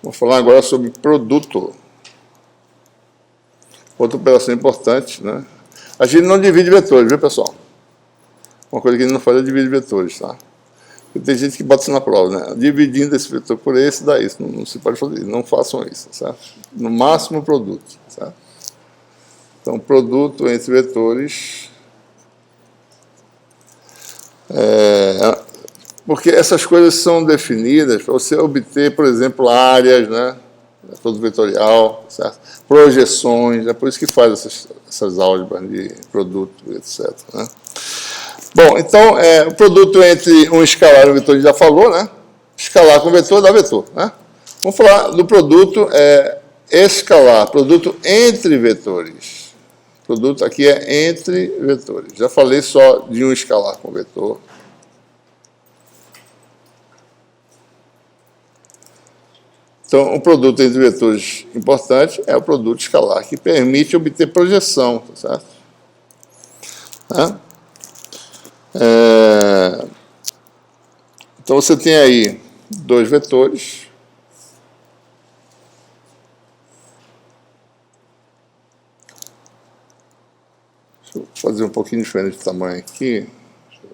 Vou falar agora sobre produto. Outra operação importante, né? A gente não divide vetores, viu, pessoal? Uma coisa que a gente não faz é dividir vetores, tá? E tem gente que bota isso na prova, né? Dividindo esse vetor por esse, dá isso. Não se pode fazer isso. Não façam isso, certo? No máximo, produto, certo? Então, produto entre vetores. Porque essas coisas são definidas para você obter, por exemplo, áreas, né? Todo vetorial, certo? Projeções, é por isso que faz essas álgebras de produto, etc. Né? Bom, então, o produto entre um escalar e um vetor, a gente já falou, né? Escalar com vetor dá vetor, né? Vamos falar do produto escalar, produto entre vetores. Produto aqui é entre vetores. Já falei só de um escalar com vetor. Então, um produto entre vetores importante é o produto escalar, que permite obter projeção, tá certo? Então, você tem aí dois vetores. Deixa eu fazer um pouquinho diferente de tamanho aqui. Deixa eu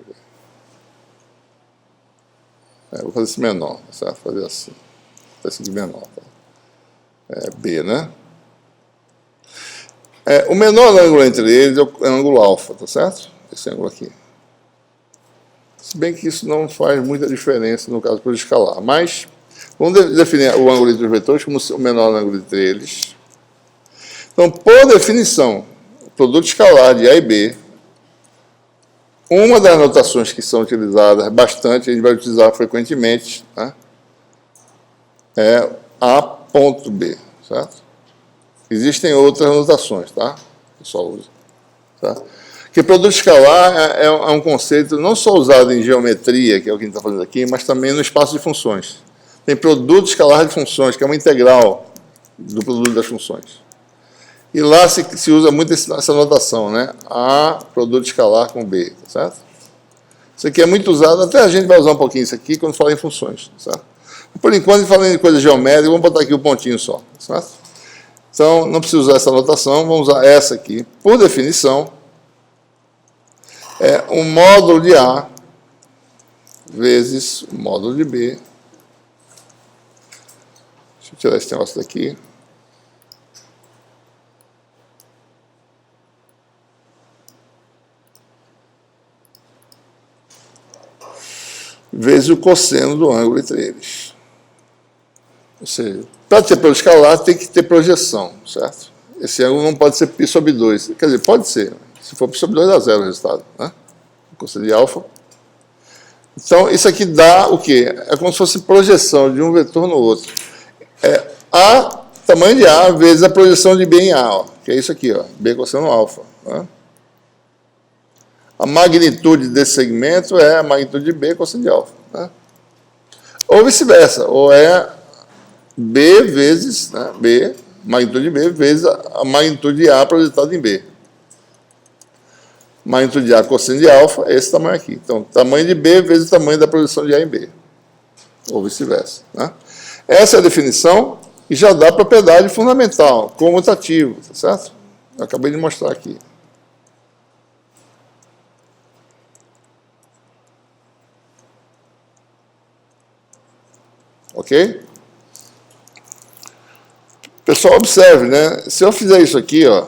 ver. Vou fazer esse menor, tá certo? Vou fazer assim. Esse de menor, tá? B, né? O menor ângulo entre eles é o ângulo alfa, tá certo? Esse ângulo aqui. Se bem que isso não faz muita diferença no caso para o escalar. Mas vamos definir o ângulo entre os vetores como o menor ângulo entre eles. Então, por definição, o produto escalar de A e B, uma das notações que são utilizadas bastante, a gente vai utilizar frequentemente, tá? É A ponto B, certo? Existem outras notações, tá? O pessoal usa. Tá? Que produto escalar é um conceito não só usado em geometria, que é o que a gente está fazendo aqui, mas também no espaço de funções. Tem produto escalar de funções, que é uma integral do produto das funções. E lá se usa muito essa notação, né? A produto escalar com B, tá certo? Isso aqui é muito usado, até a gente vai usar um pouquinho isso aqui quando falar em funções, tá certo? Por enquanto, falando em coisa geométrica, vamos botar aqui o pontinho só, certo? Então, não precisa usar essa notação, vamos usar essa aqui. Por definição, é um módulo de A vezes o módulo de B. Deixa eu tirar esse negócio daqui. Vezes o cosseno do ângulo entre eles. Ou seja, para ter produto escalar, tem que ter projeção, certo? Esse ângulo não pode ser π sobre 2. Quer dizer, pode ser. Se for π sobre 2, dá zero o resultado, né? O cosseno de alfa. Então, isso aqui dá o quê? É como se fosse projeção de um vetor no outro. A, tamanho de A, vezes a projeção de B em A, ó, que é isso aqui, ó, B cosseno alfa. Né? A magnitude desse segmento é a magnitude de B cosseno de alfa. Né? Ou vice-versa, ou é B vezes, né, B, magnitude de B, vezes a magnitude de A projetada em B. Magnitude de A cosseno de alfa é esse tamanho aqui. Então, tamanho de B vezes o tamanho da projeção de A em B. Ou vice-versa. Né? Essa é a definição e já dá propriedade fundamental, comutativo, tá certo? Eu acabei de mostrar aqui. Ok? Pessoal, observe, né? Se eu fizer isso aqui, ó,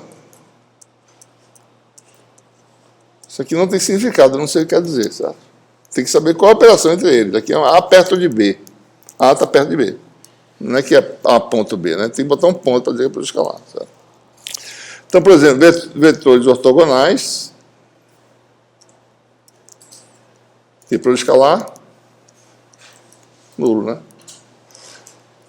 isso aqui não tem significado, não sei o que quer dizer, certo? Tem que saber qual a operação entre eles. Aqui é A perto de B. A está perto de B. Não é que é A ponto B, né? Tem que botar um ponto para dizer para escalar, certo? Então, por exemplo, vetores ortogonais e para escalar, nulo, né?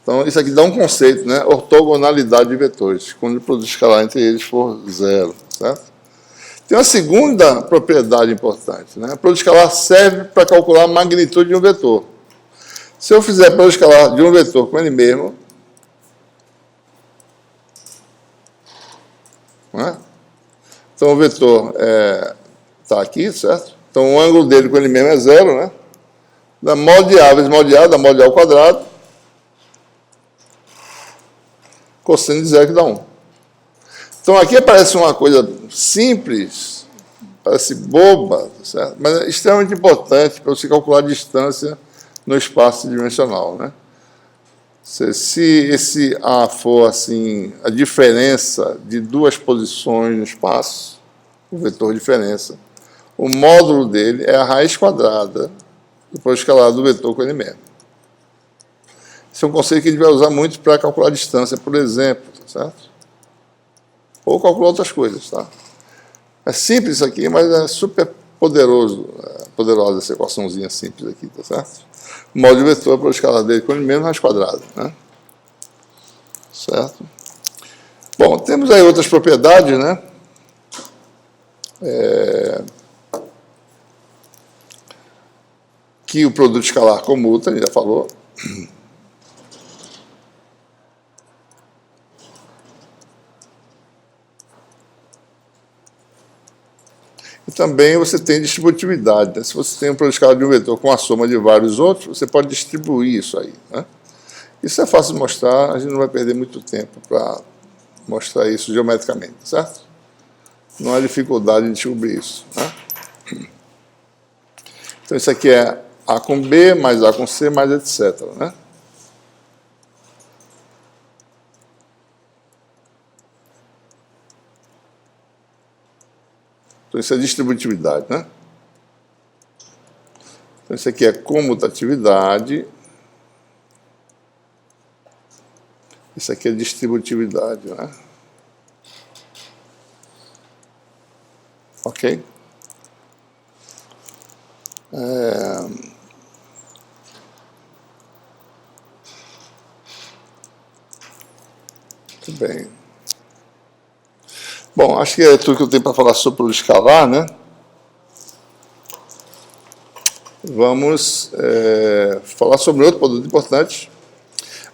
Então, isso aqui dá um conceito, né? Ortogonalidade de vetores, quando o produto escalar entre eles for zero, certo? Tem uma segunda propriedade importante, né? O produto escalar serve para calcular a magnitude de um vetor. Se eu fizer produto escalar de um vetor com ele mesmo, né? Então o vetor está aqui, certo? Então o ângulo dele com ele mesmo é zero, né? Dá mod de A vezes mod de A, dá mod de A ao quadrado. Cosseno de zero que dá 1. Então aqui aparece uma coisa simples, Parece boba, certo? Mas é extremamente importante para você calcular a distância no espaço dimensional, né? Se esse A for assim, a diferença de duas posições no espaço, o vetor diferença, o módulo dele é a raiz quadrada do produto escalar do vetor com ele mesmo. Esse é um conceito que a gente vai usar muito para calcular a distância, por exemplo, certo? Ou calcular outras coisas, tá? É simples isso aqui, mas é super poderosa essa equaçãozinha simples aqui, tá certo? O módulo de vetor para o escalar dele com ele mesmo raiz quadrada, né? Certo? Bom, temos aí outras propriedades, né? Que o produto escalar comuta, a gente já falou. E também você tem distributividade, né? Se você tem um produto escalar de um vetor com a soma de vários outros, você pode distribuir isso aí, né? Isso é fácil de mostrar, a gente não vai perder muito tempo para mostrar isso geometricamente, certo? Não há dificuldade em descobrir isso, né? Então, isso aqui é A com B, mais A com C, mais etc., né? Então, isso é distributividade, né? Então, isso aqui é comutatividade. Isso aqui é distributividade, né? Ok? Muito bem. Bom, acho que é tudo que eu tenho para falar sobre o escalar, né? Vamos falar sobre outro produto importante.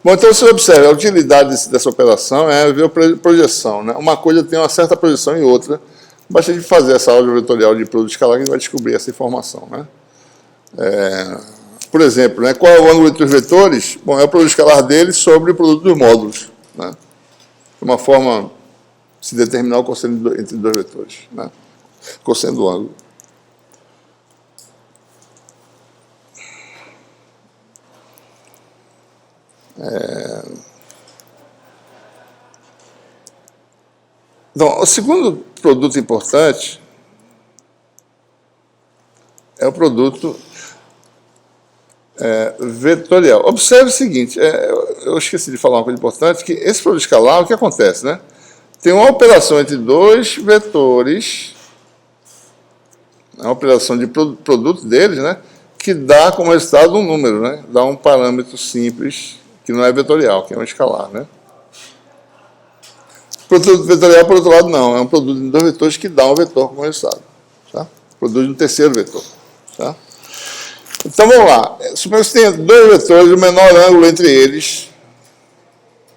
Bom, então você observa, a utilidade dessa operação é ver a projeção, né? Uma coisa tem uma certa projeção e outra. Basta a gente fazer essa álgebra vetorial de produto escalar que a gente vai descobrir essa informação, né? Por exemplo, né, qual é o ângulo entre os vetores? Bom, é o produto escalar deles sobre o produto dos módulos, né? De uma forma de se determinar o cosseno entre dois vetores, né? Cosseno do ângulo. Então, o segundo produto importante é o produto vetorial. Observe o seguinte, eu esqueci de falar uma coisa importante, que esse produto escalar, o que acontece, né? Tem uma operação entre dois vetores, uma operação de produto deles, né? Que dá como resultado um número, né? Dá um parâmetro simples, que não é vetorial, que é um escalar, né? Produto vetorial, por outro lado, não. É um produto de dois vetores que dá um vetor como resultado. Tá? Produto de um terceiro vetor. Tá? Então, vamos lá. Suponha que você tenha dois vetores, o menor ângulo entre eles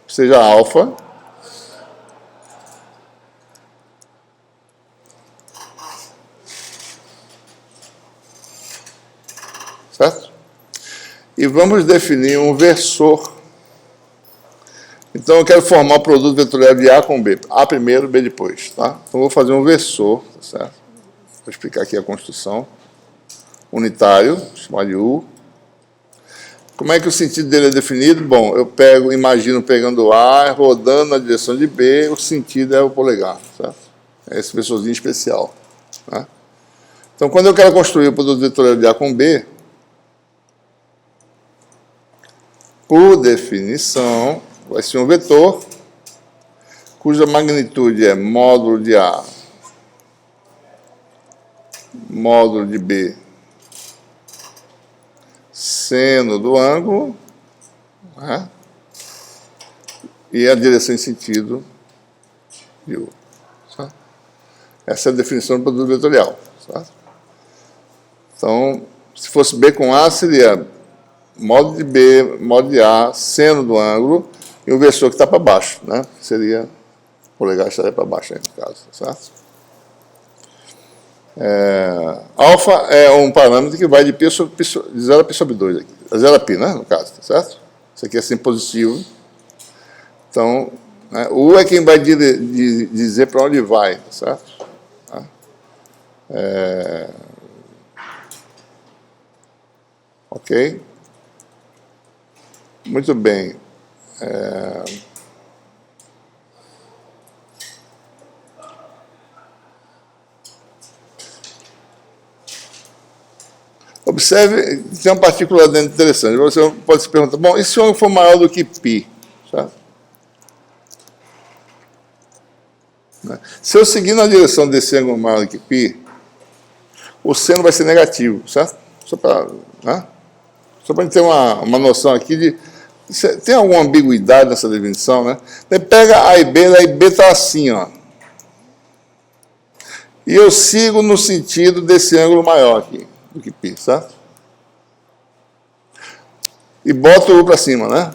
seja alfa. Certo? E vamos definir um versor. Então, eu quero formar o produto vetorial de A com B. A primeiro, B depois. Tá? Então, vou fazer um versor. Tá certo? Vou explicar aqui a construção. Unitário, chamado de U. Como é que o sentido dele é definido? Bom, eu imagino pegando A, rodando na direção de B, o sentido é o polegar, certo? É esse versorzinho especial. Tá? Então, quando eu quero construir o produto vetorial de A com B, por definição, vai ser um vetor cuja magnitude é módulo de A, módulo de B, seno do ângulo, né? E a direção em sentido de U. Certo? Essa é a definição do produto vetorial. Certo? Então, se fosse B com A, seria módulo de B, módulo de A, seno do ângulo, e o versor que está para baixo, né? Seria, o polegar estaria para baixo aí, no caso, certo? Alfa é um parâmetro que vai de 0 a π sobre 2, aqui, 0 a π, né, no caso, tá certo? Isso aqui é sempre positivo. Então, né, o U é quem vai dizer para onde vai, tá certo? Tá? Ok? Muito bem. Observe, tem uma partícula dentro interessante. Você pode se perguntar, bom, e se o ângulo for maior do que π? Certo? Se eu seguir na direção desse ângulo maior do que π, o seno vai ser negativo, certo? Só para a gente ter uma noção aqui de... Tem alguma ambiguidade nessa definição, né? Você pega A e B, daí B está assim, ó. E eu sigo no sentido desse ângulo maior aqui, do que π, certo? E boto o para cima, né?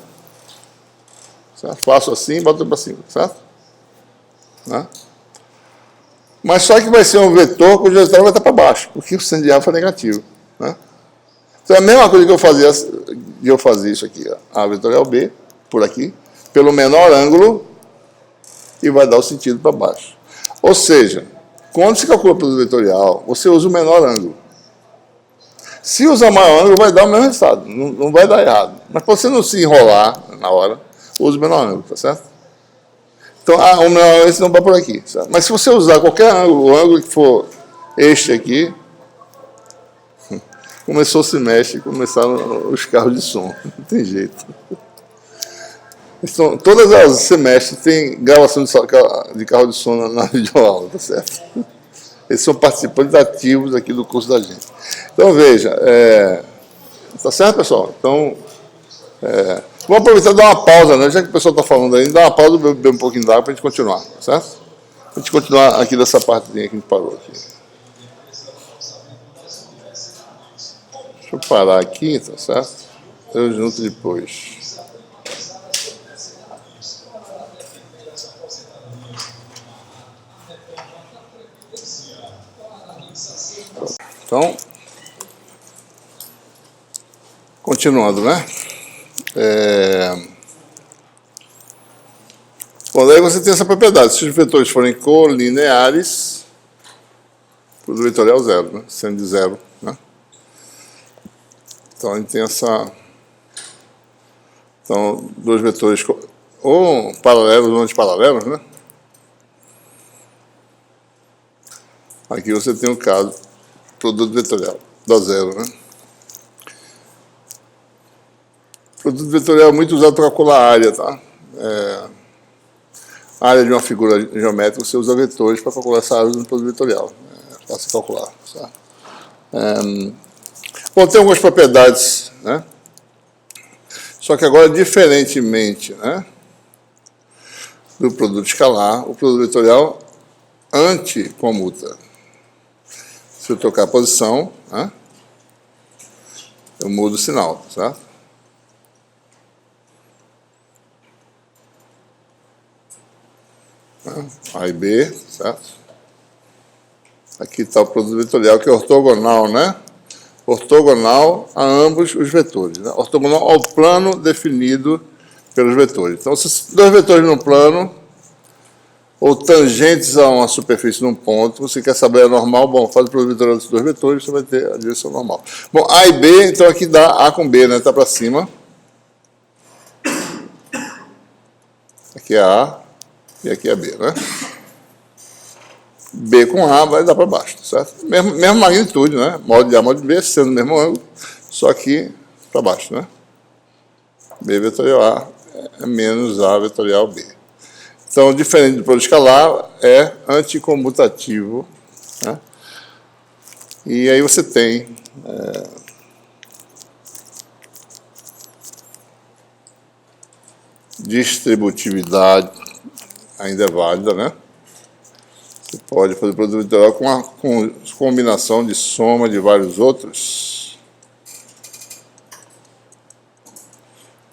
Certo? Faço assim e boto para cima, certo? Né? Mas só que vai ser um vetor cujo resultado vai estar para baixo, porque o seno de A foi negativo. Né? Então é a mesma coisa que eu fazia isso aqui, ó, A vetorial B, por aqui, pelo menor ângulo, e vai dar o sentido para baixo. Ou seja, quando se calcula o produto vetorial, você usa o menor ângulo. Se usar o maior ângulo, vai dar o mesmo resultado, não vai dar errado. Mas para você não se enrolar na hora, use o menor ângulo, tá certo? Então, o menor ângulo não vai por aqui, certo? Mas se você usar qualquer ângulo, o ângulo que for este aqui, começou a se mexer, começaram os carros de som, não tem jeito. Então, todas as semestres tem gravação de carro de som na videoaula, tá certo? Eles são participantes ativos aqui do curso da gente. Então, veja, tá certo, pessoal? Então, vamos aproveitar e dar uma pausa, né? Já que o pessoal está falando aí, dá uma pausa, beber um pouquinho d'água para a gente continuar, tá certo? A gente continuar aqui dessa partezinha que a gente parou aqui. Deixa eu parar aqui, tá certo? Eu junto depois. Então, continuando, né? Bom, daí você tem essa propriedade. Se os vetores forem colineares, o produto vetorial é zero, né? Sendo de zero, né? Então, a gente tem essa... Então, dois vetores ou paralelos ou antiparalelos, né? Aqui você tem o caso produto vetorial, dá zero, né? Produto vetorial é muito usado para calcular a área, tá? A área de uma figura geométrica, você usa vetores para calcular essa área do produto vetorial. É fácil calcular, certo? Bom, tem algumas propriedades, né? Só que agora, diferentemente, né, do produto escalar, o produto vetorial anticomuta. Se eu trocar a posição, né, eu mudo o sinal, certo? A e B, certo? Aqui está o produto vetorial, que é ortogonal, né? Ortogonal a ambos os vetores, né? Ortogonal ao plano definido pelos vetores. Então, se dois vetores no plano, ou tangentes a uma superfície num ponto, você quer saber a normal, bom, faz o produto vetorial dos dois vetores, você vai ter a direção normal. Bom, A e B, então aqui dá A com B, né? Está para cima. Aqui é A e aqui é B, né? B com A vai dar para baixo, certo? Mesma magnitude, né? Modo de A, modo de B, sendo o mesmo ângulo, só que para baixo, né? B vetorial A é menos A vetorial B. Então, diferente do produto escalar, é anticomutativo, né? E aí você tem distributividade, ainda é válida, né? Você pode fazer produto vetorial com uma combinação de soma de vários outros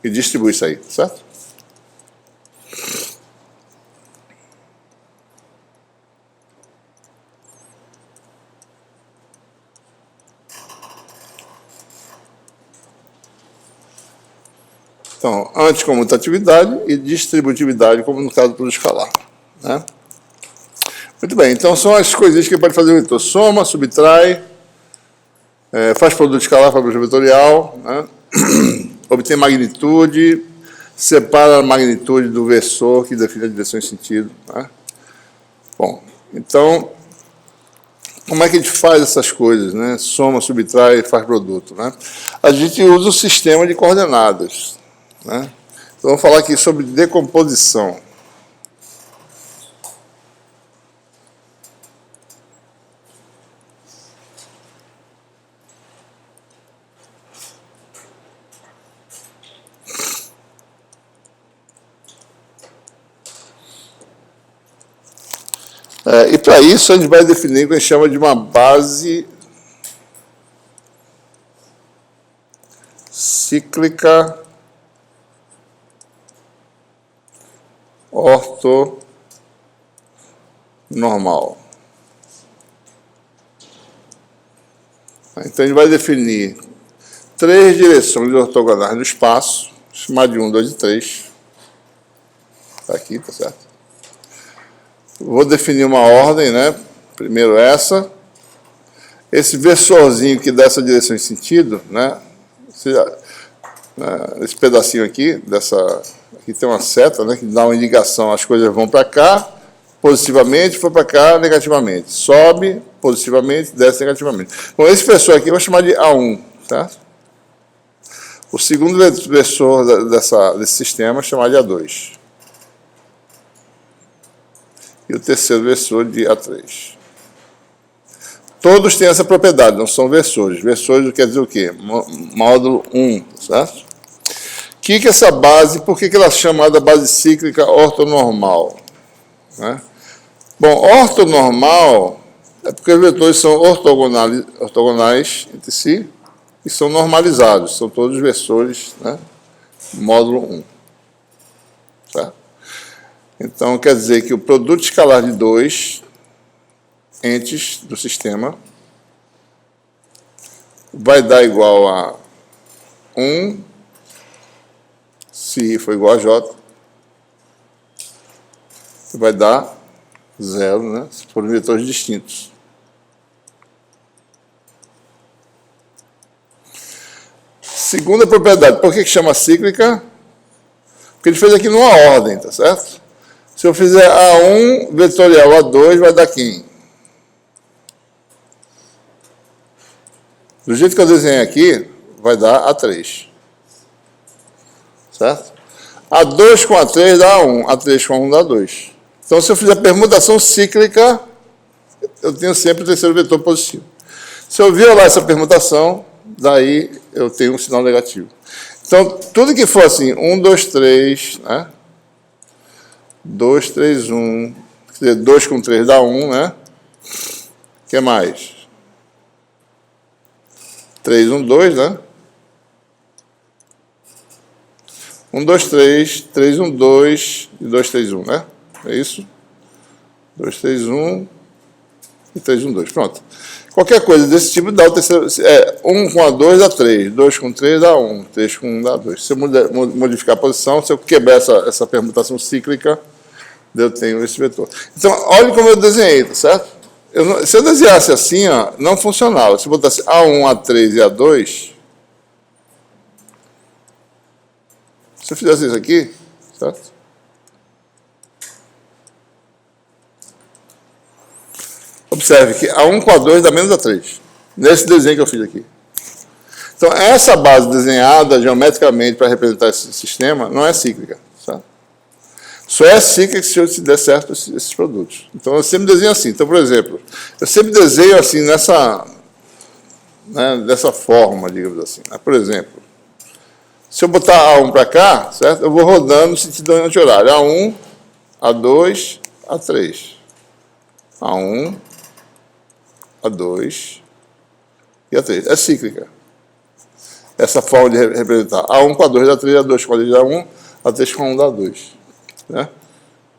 e distribui isso aí, certo? Então, anticomutatividade e distributividade, como no caso do produto escalar, né? Muito bem, então são as coisinhas que pode fazer o vetor. Soma, subtrai, faz produto escalar, faz produto vetorial, né? Obtém magnitude, separa a magnitude do versor que define a direção e sentido. Né? Bom, então, como é que a gente faz essas coisas, né? Soma, subtrai, faz produto, né? A gente usa o sistema de coordenadas, né? Então, vamos falar aqui sobre decomposição. E para isso a gente vai definir o que a gente chama de uma base cíclica ortonormal. Então a gente vai definir 3 direções ortogonais no espaço, chamar de 1, 2 e 3. Está aqui, tá certo? Vou definir uma ordem, né? Primeiro essa. Esse versorzinho que dá essa direção e sentido, né? Esse pedacinho aqui, aqui tem uma seta, né? Que dá uma indicação, as coisas vão para cá, positivamente, for para cá, negativamente. Sobe positivamente, desce negativamente. Bom, esse versor aqui eu vou chamar de A1, certo? O segundo versor desse sistema é chamado de A2. E o terceiro versor de A3. Todos têm essa propriedade, não são versores. Versores quer dizer o quê? Módulo 1, certo? O que é essa base? Por que ela é chamada base cíclica ortonormal? Né? Bom, ortonormal é porque os vetores são ortogonais entre si e são normalizados. São todos versores, né? Módulo 1. Certo? Então, quer dizer que o produto escalar de 2 entes do sistema vai dar igual a 1, se I for igual a J, vai dar 0, né? Se forem vetores distintos. Segunda propriedade, por que chama cíclica? Porque a gente fez aqui numa ordem, tá certo? Se eu fizer A1 vetorial A2, vai dar quem? Do jeito que eu desenhei aqui, vai dar A3. Certo? A2 com A3 dá A1, A3 com A1 dá A2. Então, se eu fizer permutação cíclica, eu tenho sempre o terceiro vetor positivo. Se eu violar essa permutação, daí eu tenho um sinal negativo. Então, tudo que for assim, 1, 2, 3, né? 2, 3, 1, quer dizer, 2 com 3 dá 1, né? O que mais? 3, 1, 2, né? 1, 2, 3, 3, 1, 2 e 2, 3, 1, né? É isso? 2, 3, 1 e 3, 1, 2. Pronto. Qualquer coisa desse tipo dá o terceiro. 1 com A2 dá 3, 2 com 3 dá 1, 3 com 1 dá 2. Se eu modificar a posição, se eu quebrar essa permutação cíclica, eu tenho esse vetor. Então, olha como eu desenhei, tá certo? Se eu desenhasse assim, ó, não funcionava. Se eu botasse A1, A3 e A2, se eu fizesse isso aqui, certo? Observe que A1 com A2 dá menos A3. Nesse desenho que eu fiz aqui. Então, essa base desenhada geometricamente para representar esse sistema não é cíclica. Certo? Só é cíclica se der certo esses produtos. Então, eu sempre desenho assim. Então, por exemplo, eu sempre desenho assim dessa forma, digamos assim. Por exemplo, se eu botar A1 para cá, certo? Eu vou rodando no sentido anti-horário. A1, A2, A3. A1, A2 e A3. É cíclica. Essa forma de representar. A1 com A2 dá 3, A2 com A3 dá 1, A3 com A1 dá 2. Né?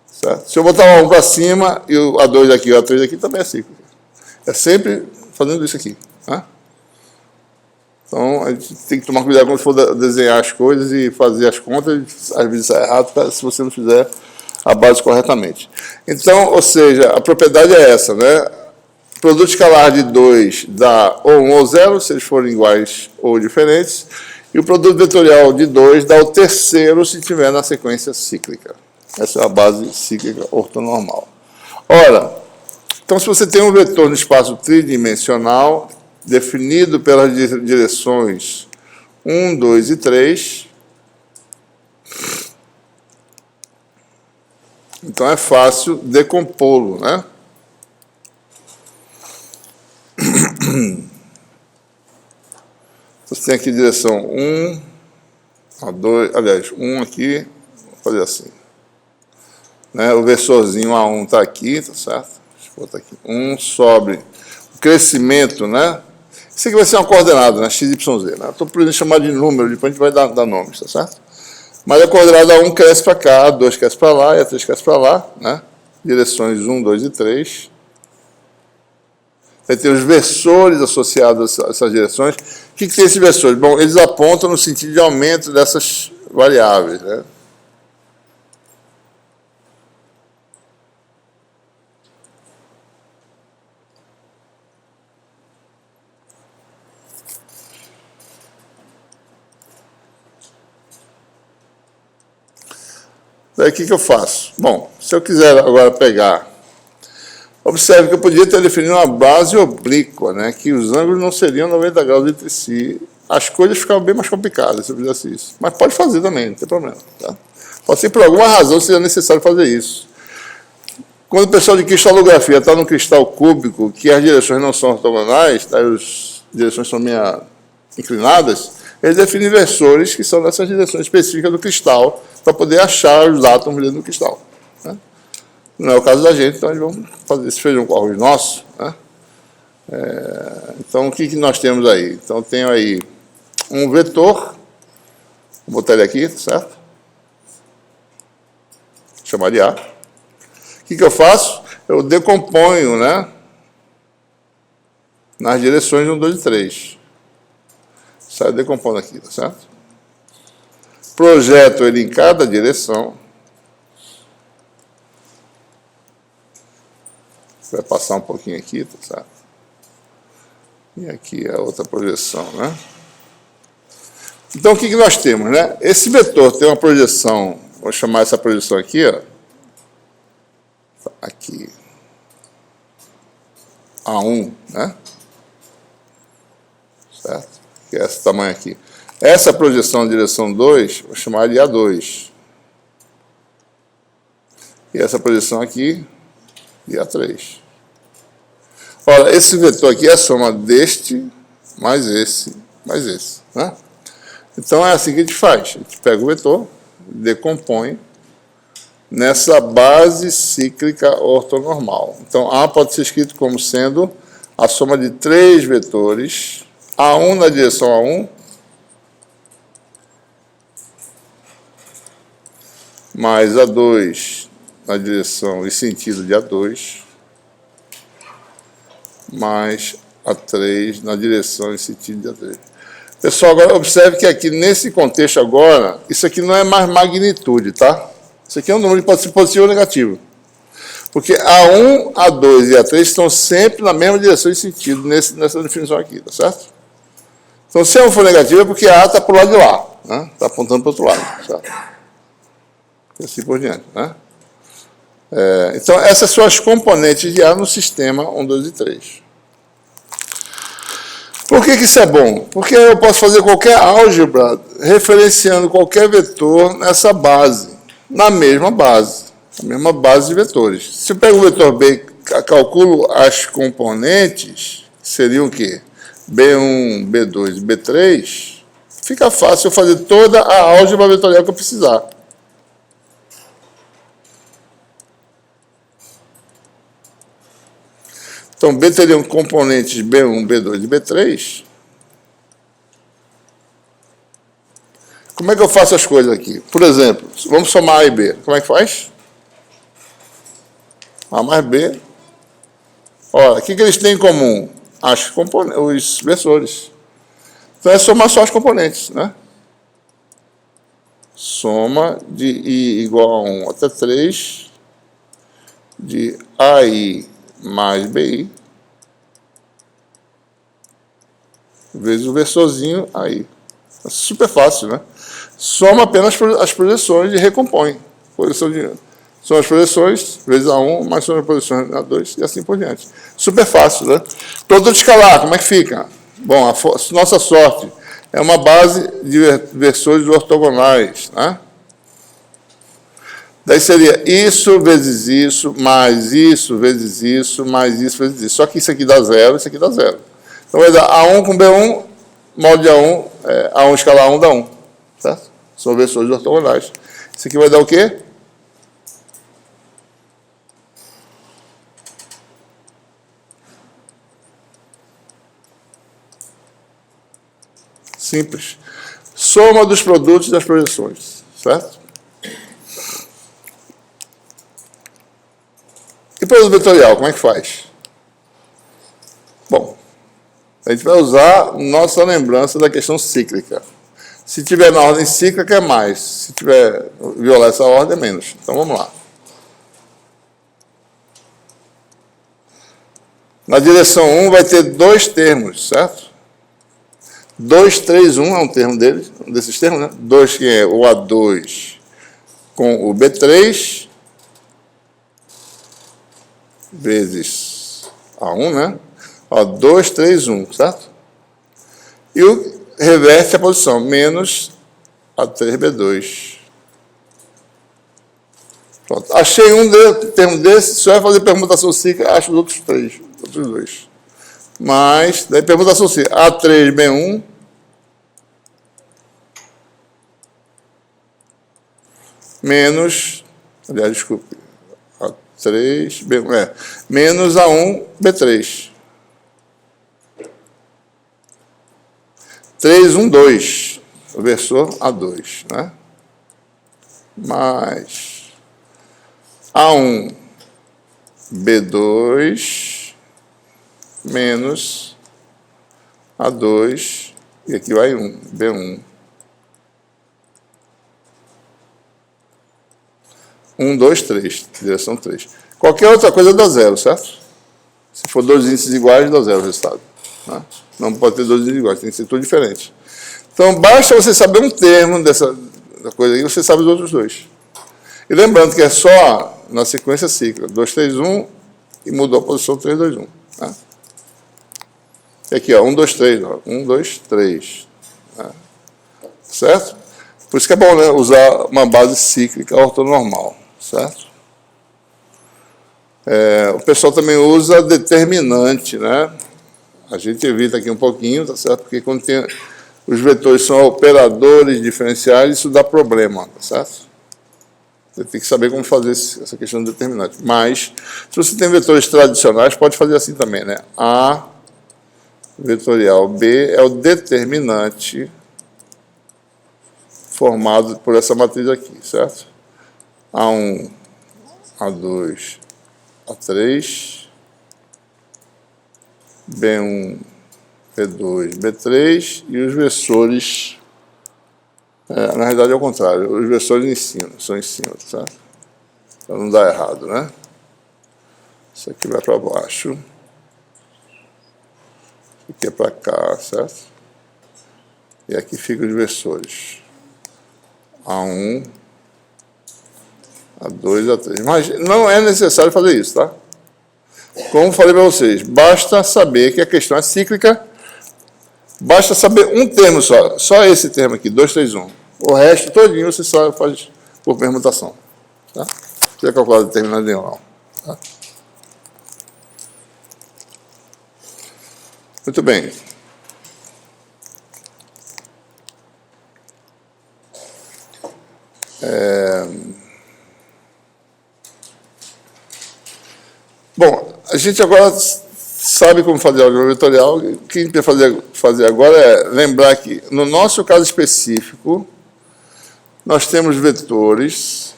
Certo? Se eu botar o A1 para cima e o A2 aqui e o A3 aqui, também é cíclica. É sempre fazendo isso aqui. Né? Então, a gente tem que tomar cuidado quando for desenhar as coisas e fazer as contas. Às vezes é errado, se você não fizer a base corretamente. Então, ou seja, a propriedade é essa, né? Produto escalar de 2 dá ou 1 ou 0, se eles forem iguais ou diferentes, e o produto vetorial de 2 dá o terceiro se estiver na sequência cíclica. Essa é a base cíclica ortonormal. Ora, então se você tem um vetor no espaço tridimensional, definido pelas direções 1, 2 e 3, então é fácil decompô-lo, né? Você tem aqui direção 1, a 2, aliás, 1 aqui, vou fazer assim. Né? O versorzinho A1 está aqui, tá certo? Deixa eu botar aqui. 1 sobre o crescimento, né? Isso aqui vai ser uma coordenada, né? X, Y, Z. Né? Estou podendo chamar de número, depois a gente vai dar nomes, tá certo? Mas a coordenada 1 cresce para cá, a 2 cresce para lá e a 3 cresce para lá, né? Direções 1, 2 e 3. Vai ter os versores associados a essas direções. O que tem esses versores? Bom, eles apontam no sentido de aumento dessas variáveis, né? Daí o que eu faço? Bom, se eu quiser agora pegar... Observe que eu podia ter definido uma base oblíqua, né, que os ângulos não seriam 90 graus entre si. As coisas ficavam bem mais complicadas se eu fizesse isso. Mas pode fazer também, não tem problema. Tá? Pode ser por alguma razão seja necessário fazer isso. Quando o pessoal de cristalografia está num cristal cúbico, que as direções não são ortogonais, tá, as direções são meio inclinadas, eles definem versores que são nessas direções específicas do cristal, para poder achar os átomos dentro do cristal. Né? Não é o caso da gente, então eles vão fazer esse feijão com arroz nosso. Né? Então, o que nós temos aí? Então, eu tenho aí um vetor, vou botar ele aqui, certo? Vou chamar de A. O que eu faço? Eu decomponho, né, nas direções 1, 2 e 3. Saio decompondo aqui, tá certo? Projeto ele em cada direção. Vai passar um pouquinho aqui, tá certo? E aqui é a outra projeção, né? Então, o que nós temos, né? Esse vetor tem uma projeção, vou chamar essa projeção aqui, ó. Aqui. A1, né? Certo? Que é esse tamanho aqui. Essa projeção na direção 2, vou chamar de A2. E essa projeção aqui, de A3. Ora, esse vetor aqui é a soma deste, mais esse, né? Então, é assim que a gente faz. A gente pega o vetor, decompõe nessa base cíclica ortonormal. Então, A pode ser escrito como sendo a soma de 3 vetores, A1 na direção A1, mais A2 na direção e sentido de A2, mais A3 na direção e sentido de A3. Pessoal, agora observe que aqui, nesse contexto agora, isso aqui não é mais magnitude, tá? Isso aqui é um número que pode ser positivo ou negativo. Porque A1, A2 e A3 estão sempre na mesma direção e sentido nessa definição aqui, tá certo? Então, se A1 for negativo, é porque A está para o lado de lá, né? Está apontando para o outro lado, certo? E assim por diante, né? Então, essas são as componentes de A no sistema 1, 2 e 3. Por que isso é bom? Porque eu posso fazer qualquer álgebra referenciando qualquer vetor nessa base, na mesma base de vetores. Se eu pego o vetor B, calculo as componentes, seriam o quê? B1, B2 e B3, fica fácil eu fazer toda a álgebra vetorial que eu precisar. Então, B teriam componentes B1, B2 e B3. Como é que eu faço as coisas aqui? Por exemplo, vamos somar A e B. Como é que faz? A mais B. Olha, o que eles têm em comum? Os versores. Então, é somar só os componentes, né? Soma de I igual a 1 até 3 de AI mais BI vezes o versorzinho aí. Super fácil, né? Soma apenas as projeções e recompõe. São as projeções vezes A1 mais são as projeções A2 e assim por diante. Super fácil, né? Produto escalar, como é que fica? Bom, nossa sorte é uma base de versores ortogonais, né? Daí seria isso vezes isso, mais isso vezes isso, mais isso vezes isso. Só que isso aqui dá zero, isso aqui dá zero. Então vai dar A1 com B1, molde A1, A1 escalar A1 dá 1. Certo? São versores ortogonais. Isso aqui vai dar o quê? Simples. Soma dos produtos das projeções. Certo? E produto vetorial, como é que faz? Bom, a gente vai usar nossa lembrança da questão cíclica. Se tiver na ordem cíclica, é mais. Se tiver violar essa ordem, é menos. Então, vamos lá. Na direção 1 vai ter dois termos, certo? 2, 3, 1 é um termo desses termos, né? 2 que é o A2 com o B3 vezes A1, né? Ó, 2, 3, 1, certo? E o reverte a posição, menos A3B2. Pronto. Achei termo desse, só vai fazer permutação cíclica, acho os outros dois. Mas, daí permutação cíclica, A3B1 menos, aliás, desculpe, A3B1, menos A1B3. 3, 1, 2, o versor A2, né? Mais A1 B2 menos A2, e aqui vai 1, B1. 1, 2, 3, direção 3. Qualquer outra coisa dá zero, certo? Se for dois índices iguais, dá zero o resultado. Né? Não pode ter dois índices iguais, tem que ser tudo diferente. Então, basta você saber um termo dessa coisa aí, você sabe os outros dois. E lembrando que é só na sequência cíclica, 2, 3, 1, e mudou a posição 3, 2, 1. Né? E aqui, ó, 1, 2, 3. Ó, 1, 2, 3. Né? Certo? Por isso que é bom, né, usar uma base cíclica ortonormal. Certo? O pessoal também usa determinante, né? A gente evita aqui um pouquinho, tá certo? Porque quando os vetores são operadores diferenciais, isso dá problema, tá certo? Você tem que saber como fazer essa questão de determinante. Mas, se você tem vetores tradicionais, pode fazer assim também, né? A vetorial B é o determinante formado por essa matriz aqui, certo? A1, A2, A3, B1, B2, B3, e os versores, na realidade é o contrário, os versores são em cima, tá? Para não dar errado, né? Isso aqui vai para baixo, isso aqui é para cá, certo? E aqui ficam os versores, A1, A2, A3. Mas não é necessário fazer isso, tá? Como falei para vocês, basta saber que a questão é cíclica, basta saber um termo só esse termo aqui, 2, 3, 1. O resto todinho você só faz por permutação. Tá? Você vai calcular determinado não. Tá? Muito bem. Bom, a gente agora sabe como fazer álgebra vetorial. O que a gente vai fazer agora é lembrar que, no nosso caso específico, nós temos vetores.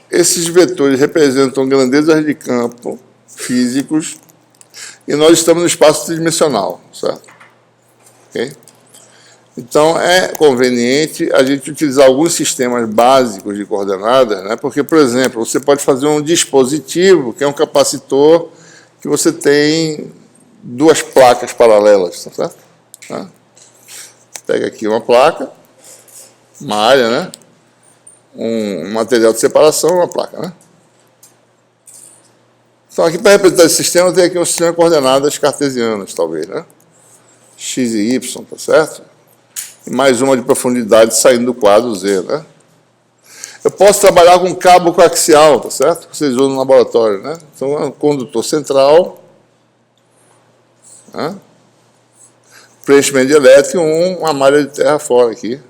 Esses vetores representam grandezas de campo físicos e nós estamos no espaço tridimensional, certo? Okay? Então, é conveniente a gente utilizar alguns sistemas básicos de coordenadas, né? Porque, por exemplo, você pode fazer um dispositivo, que é um capacitor, que você tem duas placas paralelas, tá certo? Tá? Pega aqui uma placa, uma área, né? Um material de separação, uma placa, né? Então, aqui para representar esse sistema, tem aqui um sistema de coordenadas cartesianas, talvez, né? X e Y, tá certo? E mais uma de profundidade saindo do quadro Z, né? Eu posso trabalhar com cabo coaxial, tá certo? Vocês usam no laboratório, né? Então, é um condutor central, né? Preenchimento de elétrico e uma malha de terra fora aqui.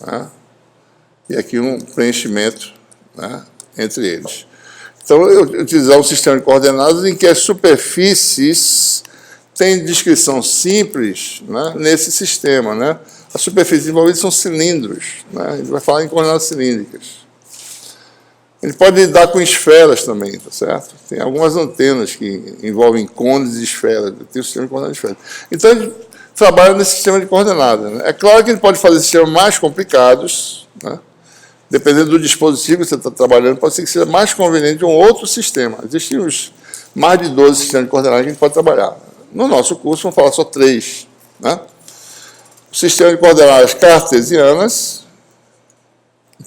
Né? E aqui um preenchimento, né, entre eles. Então, eu utilizar um sistema de coordenadas em que as superfícies têm descrição simples, né, nesse sistema. Né? As superfícies envolvidas são cilindros. Né? A gente vai falar em coordenadas cilíndricas. Ele pode lidar com esferas também, tá certo? Tem algumas antenas que envolvem cones e esferas. Tem o sistema de coordenadas de esferas. Então, ele trabalha nesse sistema de coordenadas. Né? É claro que ele pode fazer sistemas mais complicados, né? Dependendo do dispositivo que você está trabalhando, pode ser que seja mais conveniente um outro sistema. Existem mais de 12 sistemas de coordenadas que a gente pode trabalhar. No nosso curso, vamos falar só 3. Né? O sistema de coordenadas cartesianas,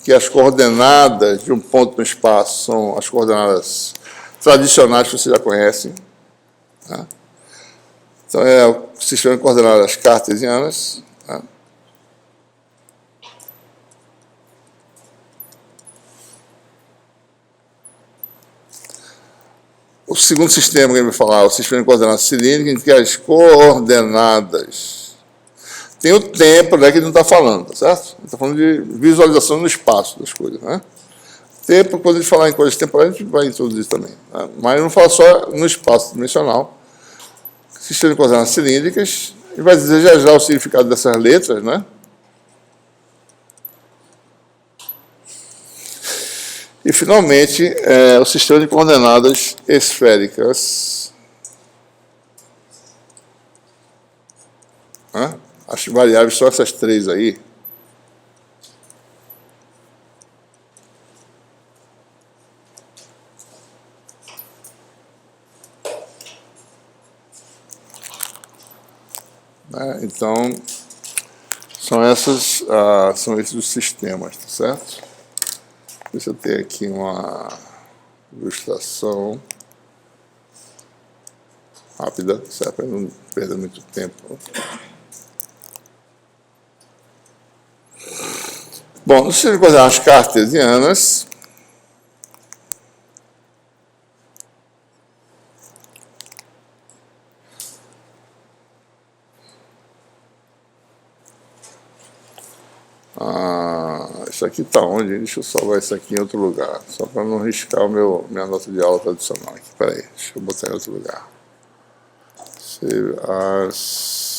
que as coordenadas de um ponto no espaço são as coordenadas tradicionais que vocês já conhecem. Né? Então, é o sistema de coordenadas cartesianas. Né? O segundo sistema que ele vai falar, o sistema de coordenadas cilíndricas, em que as coordenadas... Tem o tempo, né, que ele não está falando, tá certo? Ele está falando de visualização no espaço das coisas, né? Tempo, quando ele falar em coisas temporárias, a gente vai introduzir também. Né? Mas não fala só no espaço dimensional. Sistema de coordenadas cilíndricas, ele vai dizer já o significado dessas letras, né? E, finalmente, o sistema de coordenadas esféricas. Né? As variáveis são essas 3 aí. Né? Então, são esses os sistemas, tá certo? Deixa eu ter aqui uma ilustração rápida, certo? Para não perder muito tempo. Bom, no sistema de coordenadas cartesianas, isso aqui está onde? Deixa eu salvar isso aqui em outro lugar, só para não riscar minha nota de aula tradicional aqui. Espera aí, deixa eu botar em outro lugar. Save as...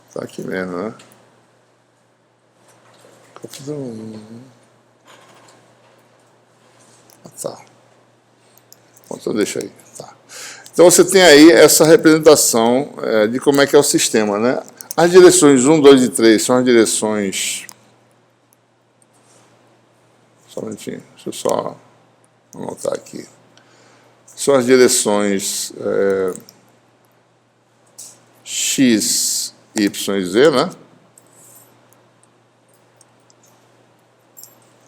Está aqui mesmo, né? Tá. Então deixa aí. Tá. Então você tem aí essa representação de como é que é o sistema, né? As direções 1, 2 e 3 são as direções... Só um minutinho, deixa eu só anotar aqui. São as direções X, Y e Z, né?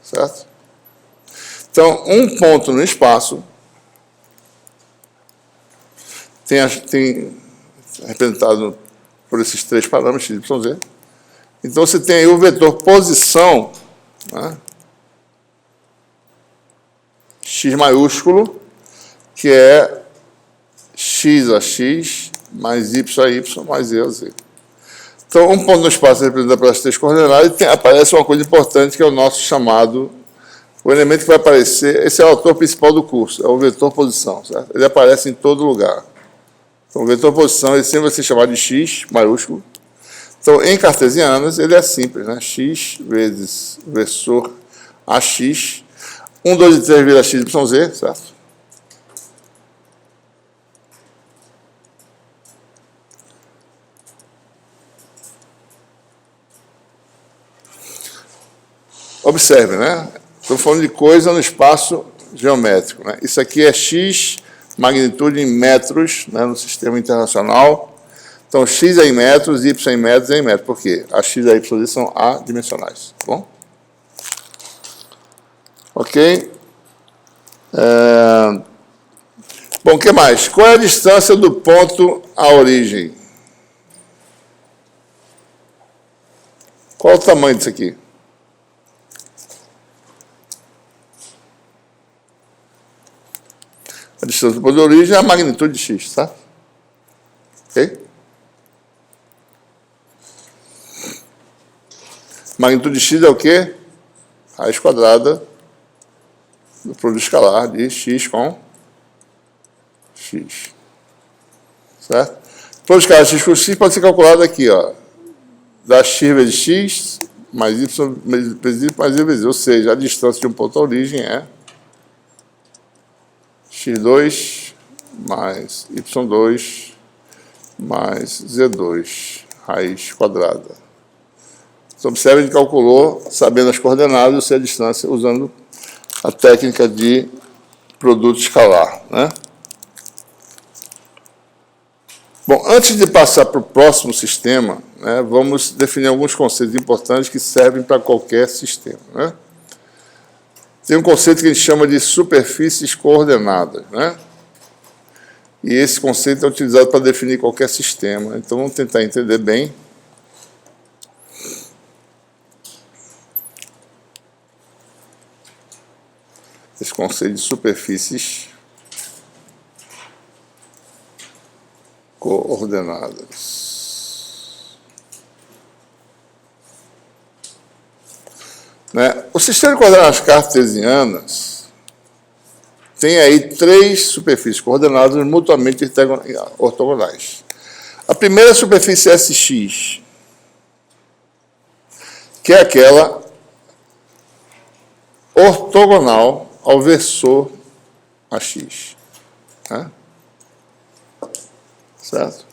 Certo? Então, um ponto no espaço tem representado por esses 3 parâmetros, X, Y, Z. Então, você tem aí o vetor posição, né? X maiúsculo, que é X a X, mais Y a Y, mais Z a Z. Então, um ponto no espaço representado pelas 3 coordenadas, e aparece uma coisa importante, que é o nosso chamado... O elemento que vai aparecer, esse é o autor principal do curso, é o vetor posição, certo? Ele aparece em todo lugar. Então, o vetor posição, ele sempre vai ser chamado de X, maiúsculo. Então, em cartesianas, ele é simples, né? X vezes vetor AX. 1, 2 e 3 vira x, y, z, certo? Observe, né? Estou falando de coisa no espaço geométrico, né? Isso aqui é x, magnitude em metros, né, no sistema internacional. Então, x é em metros, y em metros e em metros. Por quê? A x e a y são adimensionais. Tá bom? Ok? Bom, o que mais? Qual é a distância do ponto à origem? Qual é o tamanho disso aqui? A distância do ponto de origem é a magnitude de x, tá? Ok? Magnitude de x é o quê? Raiz quadrada do produto escalar de x com x. Certo? O produto escalar de x com x pode ser calculado aqui, ó. Da x vezes x, mais y vezes y, mais y vezes y. Ou seja, a distância de um ponto à origem é x2 mais y2 mais z2, raiz quadrada. Então, observe, ele calculou, sabendo as coordenadas, a distância, usando a técnica de produto escalar, né? Bom, antes de passar para o próximo sistema, né, vamos definir alguns conceitos importantes que servem para qualquer sistema, né? Tem um conceito que a gente chama de superfícies coordenadas, né? E esse conceito é utilizado para definir qualquer sistema. Então, vamos tentar entender bem. Esse conceito de superfícies coordenadas. Né? O sistema de coordenadas cartesianas tem aí 3 superfícies coordenadas mutuamente ortogonais. A primeira superfície é SX, que é aquela ortogonal ao versor AX. Né? Certo?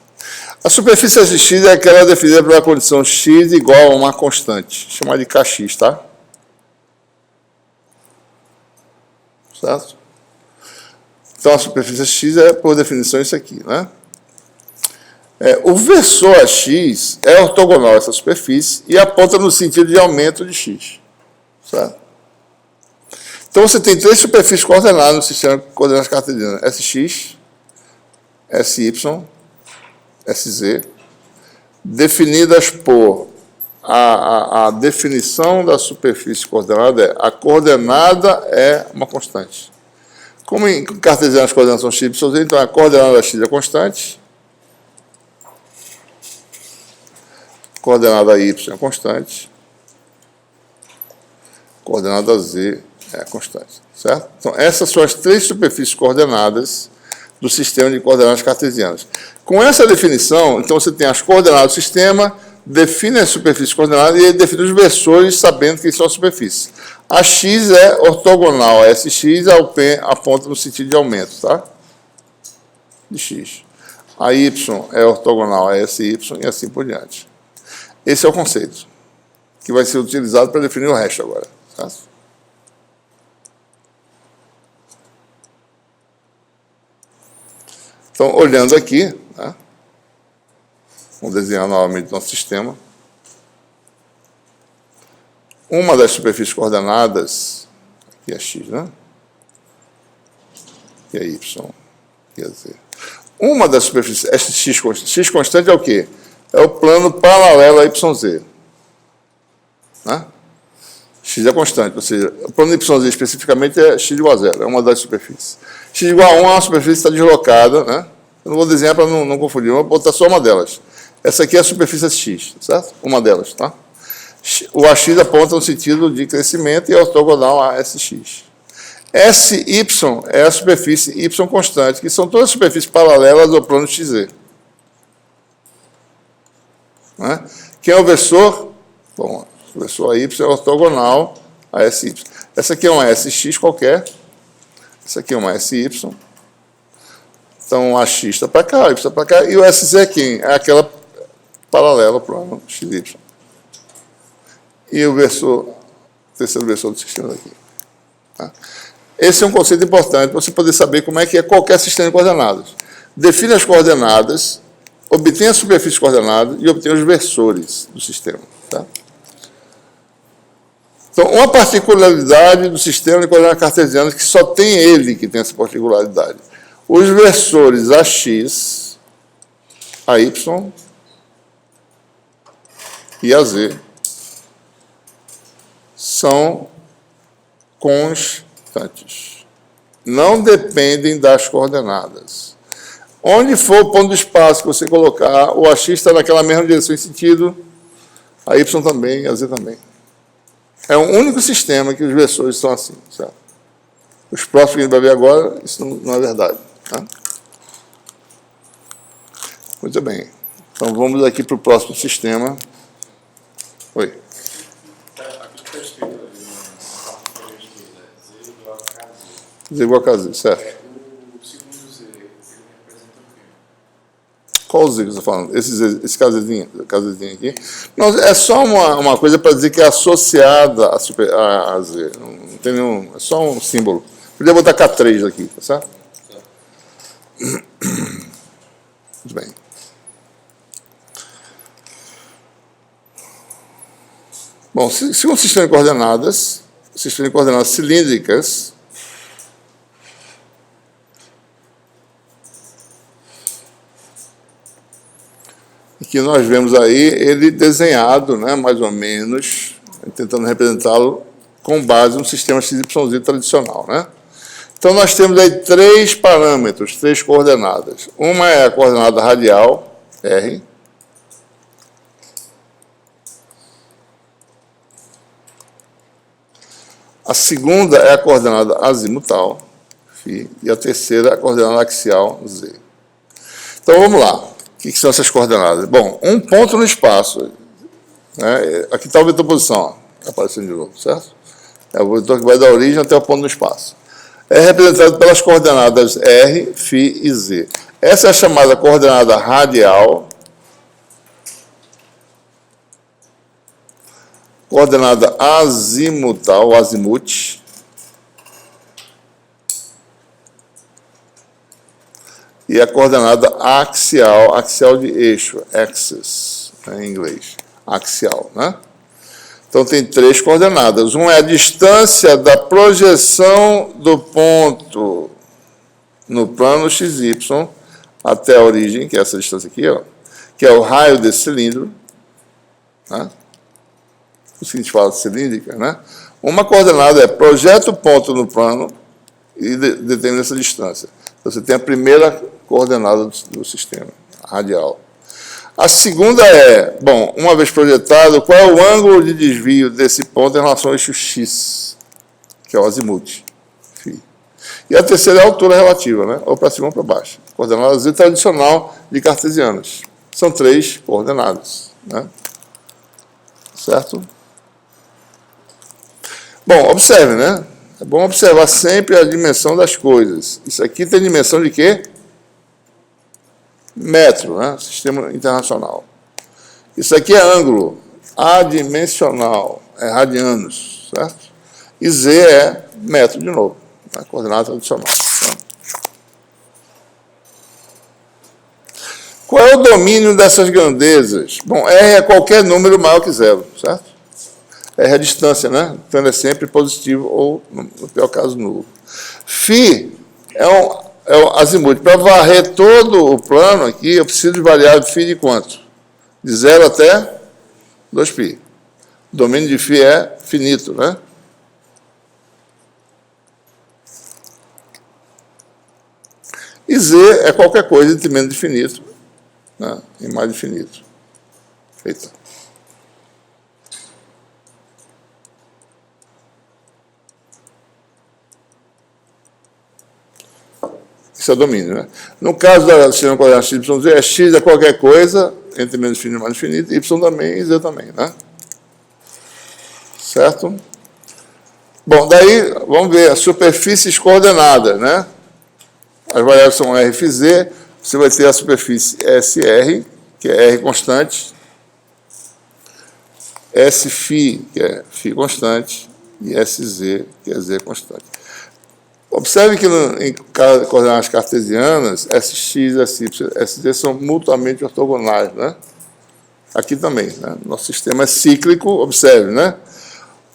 A superfície SX é aquela definida pela condição x igual a uma constante, chamada de Kx, tá? Certo? Então, a superfície x é, por definição, isso aqui, né? O versor AX é ortogonal a essa superfície e aponta no sentido de aumento de x. Certo? Então, você tem 3 superfícies coordenadas no sistema de coordenadas cartesianas: SX, SY, SZ, definidas por a definição da superfície coordenada a coordenada é uma constante. Como em cartesiano as coordenadas são x, y, z, então a coordenada da x é constante, coordenada y é constante, coordenada z é constante, certo? Então, essas são as 3 superfícies coordenadas do sistema de coordenadas cartesianas. Com essa definição, então, você tem as coordenadas do sistema, define as superfícies coordenadas e define os versores sabendo que são as superfícies. A x é ortogonal a SX, aponta no sentido de aumento, tá? De x. A y é ortogonal a SY e assim por diante. Esse é o conceito que vai ser utilizado para definir o resto agora, certo? Então, olhando aqui, né? Vamos desenhar novamente nosso sistema. Uma das superfícies coordenadas, aqui é x, né? Aqui é y, aqui é z. Uma das superfícies, x constante é o quê? É o plano paralelo a YZ. Né? X é constante, ou seja, o plano YZ especificamente é x igual a 0, é uma das superfícies. X igual a 1 é uma superfície que está deslocada, né? Eu não vou desenhar para não confundir, eu vou botar só uma delas. Essa aqui é a superfície SX, certo? Uma delas, tá? O AX aponta no sentido de crescimento e é ortogonal a SX. SY é a superfície Y constante, que são todas as superfícies paralelas ao plano XZ. Né? Quem é o versor? Bom, o versor AY é ortogonal a SY. Essa aqui é uma SX qualquer. Essa aqui é uma SY. Então, a X está para cá, a Y está para cá. E o SZ é quem? É aquela paralela para o XY. E o terceiro versor do sistema daqui. Tá? Esse é um conceito importante para você poder saber como é que é qualquer sistema de coordenadas. Define as coordenadas, obtém a superfície coordenada e obtém os versores do sistema. Tá? Então, uma particularidade do sistema de coordenadas cartesianas que só tem ele que tem essa particularidade. Os versores AX, AY e AZ são constantes. Não dependem das coordenadas. Onde for o ponto do espaço que você colocar, o AX está naquela mesma direção e sentido, a Y também, a Z também. É o único sistema que os versores são assim, certo? Os próximos que a gente vai ver agora, isso não é verdade. Tá? Muito bem. Então, vamos aqui para o próximo sistema. Oi. Aqui está escrito ali Z igual a KZ, certo? o segundo Z, ele representa o quê? Qual o Z que você está falando? Esse KZzinho aqui? Não, é só uma coisa para dizer que é associada a Z. Não tem nenhum, é só um símbolo. Podia botar K3 aqui, tá certo? Muito bem. Bom, segundo o sistema de coordenadas cilíndricas, que nós vemos aí ele desenhado, né, mais ou menos, tentando representá-lo com base no sistema XYZ tradicional, né? Então, nós temos aí três parâmetros, três coordenadas. Uma é a coordenada radial, R. A segunda é a coordenada azimutal, φ. E a terceira é a coordenada axial, Z. Então, vamos lá. O que são essas coordenadas? Bom, um ponto no espaço. Né? Aqui está o vetor posição, ó, aparecendo de novo, certo? É o vetor que vai da origem até o ponto no espaço. É representado pelas coordenadas R, φ e Z. Essa é a chamada coordenada radial, coordenada azimutal, azimute, e a coordenada axial, axial de eixo, axis, né, em inglês, axial, né? Então, tem três coordenadas. Uma é a distância da projeção do ponto no plano XY até a origem, que é essa distância aqui, ó, que é o raio desse cilindro. Né? Por isso que a gente fala de cilíndrica. Né? Uma coordenada é projeta o ponto no plano e determina essa distância. Então, você tem a primeira coordenada do sistema, radial. A segunda é, bom, uma vez projetado, qual é o ângulo de desvio desse ponto em relação ao eixo X, que é o azimute, φ. E a terceira é a altura relativa, né? Ou para cima ou para baixo. Coordenada Z tradicional de cartesianas. São três coordenadas, né? Certo? Bom, observe, né? É bom observar sempre a dimensão das coisas. Isso aqui tem dimensão de quê? Metro, né? Sistema internacional. Isso aqui é ângulo adimensional, é radianos, certo? E Z é metro de novo, né? Coordenada tradicional. Tá? Qual é o domínio dessas grandezas? Bom, R é qualquer número maior que zero, certo? R é a distância, né? Então ele é sempre positivo ou, no pior caso, nulo. Φ é o azimute. Para varrer todo o plano aqui, eu preciso de variável φ de quanto? De 0 até 2π. O domínio de φ é finito, né? E Z é qualquer coisa entre menos de finito, né, e mais de finito. Eita. Isso é domínio, né? No caso da sistema coordenada XYZ, é X é qualquer coisa, entre menos finito e mais finito, Y também e Z também, né? Certo? Bom, daí, vamos ver as superfícies coordenadas, né? As variáveis são R, Φ, Z, você vai ter a superfície SR, que é R constante, SΦ, que é Φ constante, e SZ, que é Z constante. Observe que em coordenadas cartesianas, SX, SY, SZ são mutuamente ortogonais, né? Aqui também, né? Nosso sistema é cíclico, observe, né?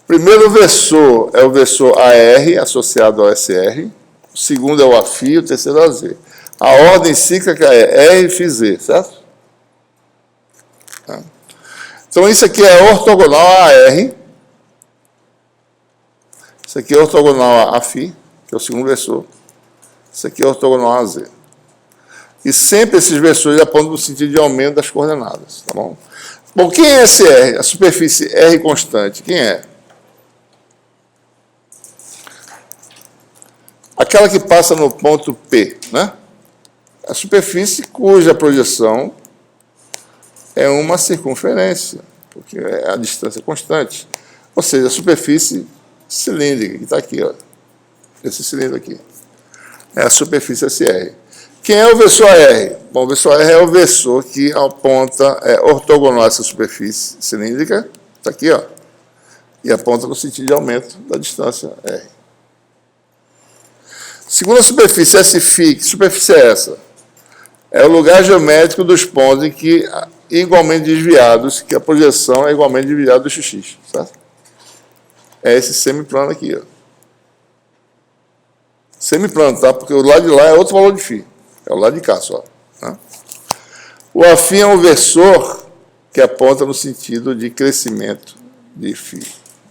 O primeiro versor é o versor AR, associado ao SR, o segundo é o Aφ, o terceiro é o AZ. A ordem cíclica é R, Φ, Z, certo? Então, isso aqui é ortogonal a AR, isso aqui é ortogonal a Φ, que é o segundo versor, isso aqui é ortogonal a Z. E sempre esses versores apontam no sentido de aumento das coordenadas, tá bom? Bom, quem é esse R? A superfície R constante, quem é? Aquela que passa no ponto P, né? A superfície cuja projeção é uma circunferência, porque é a distância constante. Ou seja, a superfície cilíndrica, que está aqui, ó. Esse cilindro aqui. É a superfície SR. Quem é o versor AR? Bom, o versor AR é o versor que aponta, ortogonal a essa superfície cilíndrica, está aqui, ó, e aponta no sentido de aumento da distância R. Segunda superfície, SΦ, que superfície é essa? É o lugar geométrico dos pontos em que igualmente desviados, que a projeção é igualmente desviada do XX, certo? É esse semiplano aqui, ó. Semiplano, tá? Porque o lado de lá é outro valor de φ. É o lado de cá só. Tá? O afim é um versor que aponta no sentido de crescimento de φ.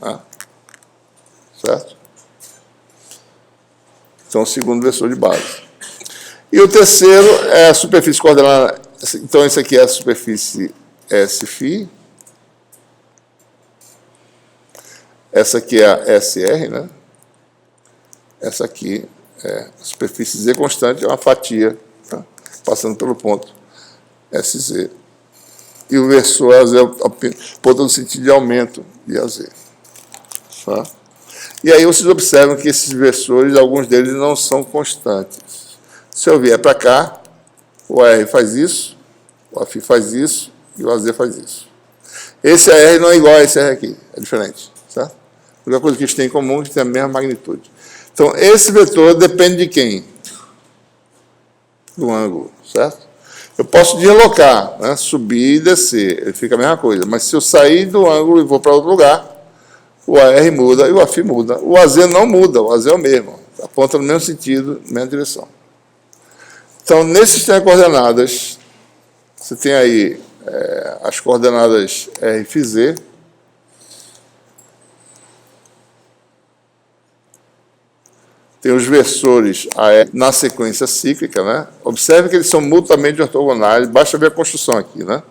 Tá? Certo? Então, o segundo versor de base. E o terceiro é a superfície coordenada. Então, esse aqui é a superfície SΦ. Essa aqui é a SR, né? Essa aqui é a superfície Z constante, é uma fatia, tá? Passando pelo ponto SZ. E o versor AZ aponta no sentido de aumento de AZ. Tá? E aí vocês observam que esses versores, alguns deles não são constantes. Se eu vier para cá, o AR faz isso, o Aφ faz isso e o AZ faz isso. Esse AR não é igual a esse AR aqui, é diferente. Certo? A única coisa que eles têm em comum é que tem a mesma magnitude. Então, esse vetor depende de quem? Do ângulo, certo? Eu posso deslocar, né? Subir e descer, ele fica a mesma coisa. Mas se eu sair do ângulo e vou para outro lugar, o AR muda e o Aφ muda. O AZ não muda, o AZ é o mesmo. Aponta no mesmo sentido, na mesma direção. Então, nesse sistema de coordenadas, você tem aí as coordenadas R, Φ, Z. Tem os versores na sequência cíclica, né? Observe que eles são mutuamente ortogonais, basta ver a construção aqui, né?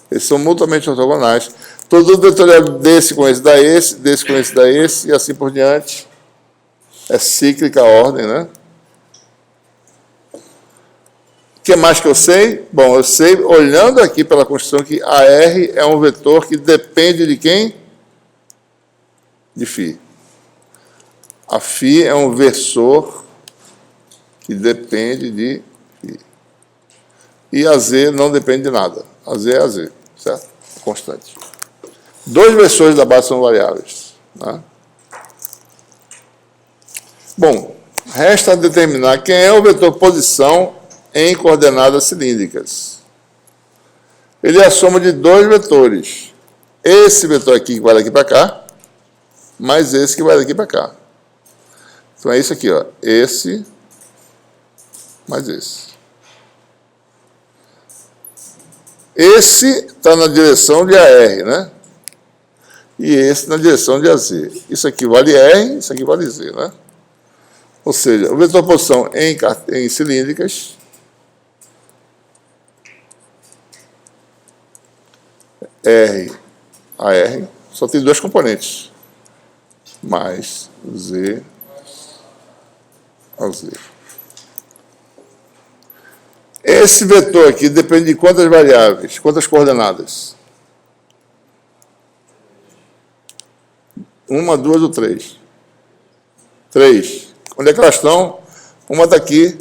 Eles são mutuamente ortogonais. Todo vetorial desse com esse dá esse, desse com esse dá esse, e assim por diante. É cíclica a ordem, né? O que mais que eu sei? Bom, eu sei, olhando aqui pela construção, que AR é um vetor que depende de quem? De φ. A φ é um versor que depende de φ. E a Z não depende de nada. A Z é a Z, certo? Constante. Dois versores da base são variáveis. Né? Bom, resta determinar quem é o vetor posição em coordenadas cilíndricas. Ele é a soma de dois vetores. Esse vetor aqui que vai daqui para cá, mais esse que vai daqui para cá. Então, é isso aqui, ó. Esse mais esse. Esse está na direção de AR, né? E esse na direção de AZ. Isso aqui vale R, isso aqui vale Z, né? Ou seja, o vetor posição em cilíndricas R a R só tem dois componentes. Mais Z a Z. Esse vetor aqui depende de quantas variáveis, quantas coordenadas? Uma, duas ou três? 3. Onde é que elas estão? Uma está aqui,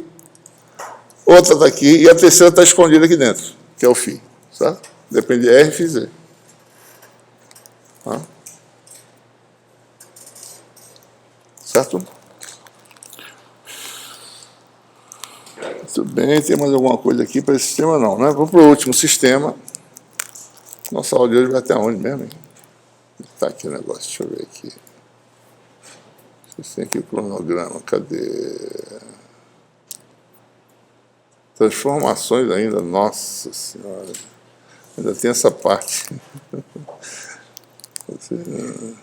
outra está aqui, e a terceira está escondida aqui dentro, que é o φ. Certo? Depende de R e φz. Tá? Certo? Muito bem, tem mais alguma coisa aqui para esse sistema? Não, né? Vamos para o último sistema. Nossa aula de hoje vai até onde mesmo? Está aqui o negócio, deixa eu ver aqui. Vocês têm aqui o cronograma, cadê? Transformações ainda, nossa senhora. Ainda tem essa parte. Muito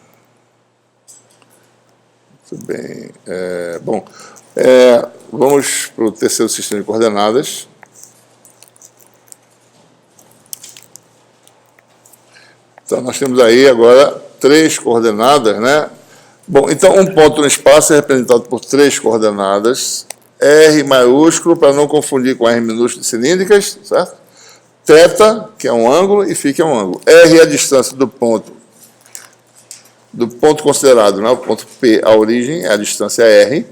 bem. Vamos para o terceiro sistema de coordenadas. Então, nós temos aí agora 3 coordenadas, né? Bom, então, um ponto no espaço é representado por 3 coordenadas. R maiúsculo, para não confundir com R minúsculo de cilíndricas, certo? Θ, que é um ângulo, e φ, que é um ângulo. R é a distância do ponto considerado, né? O ponto P, a origem, é a distância R.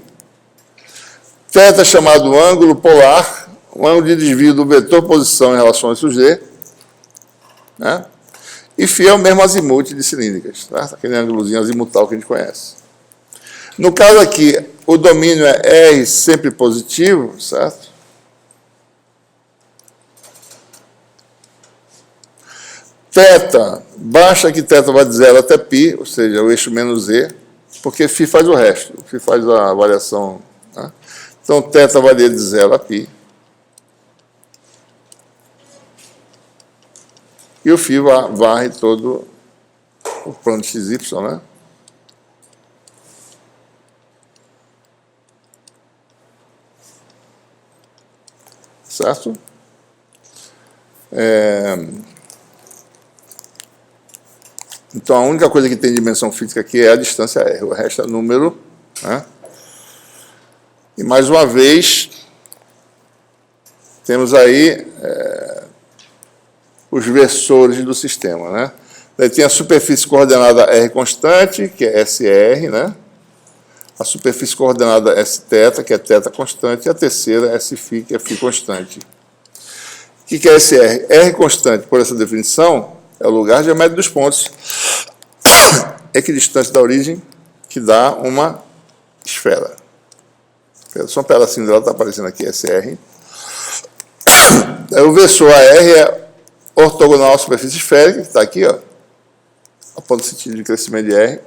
Θ é chamado ângulo polar, o ângulo de desvio do vetor posição em relação a eixo Z, né? E φ é o mesmo azimute de cilíndricas, tá? Aquele ângulozinho azimutal que a gente conhece. No caso aqui, o domínio é R sempre positivo, certo? Θ, basta que θ vai de 0 até π, ou seja, o eixo menos Z, porque φ faz o resto, φ faz a variação. Né? Então, θ varia de 0 a π. E o φ varre todo o plano de XY, né? Certo? Então, a única coisa que tem dimensão física aqui é a distância R, o resto é número, né? E, mais uma vez, temos aí os versores do sistema, né? Daí tem a superfície coordenada R constante, que é SR, né? A superfície coordenada Sθ, que é θ constante, e a terceira Sφ, que é φ constante. O que é esse R? R constante, por essa definição, é o lugar geométrico dos pontos equidistante da origem, que dá uma esfera. Só um pedacinho dela está aparecendo aqui, SR. O versor AR é ortogonal à superfície esférica, que está aqui, ó, aponta o sentido de crescimento de R.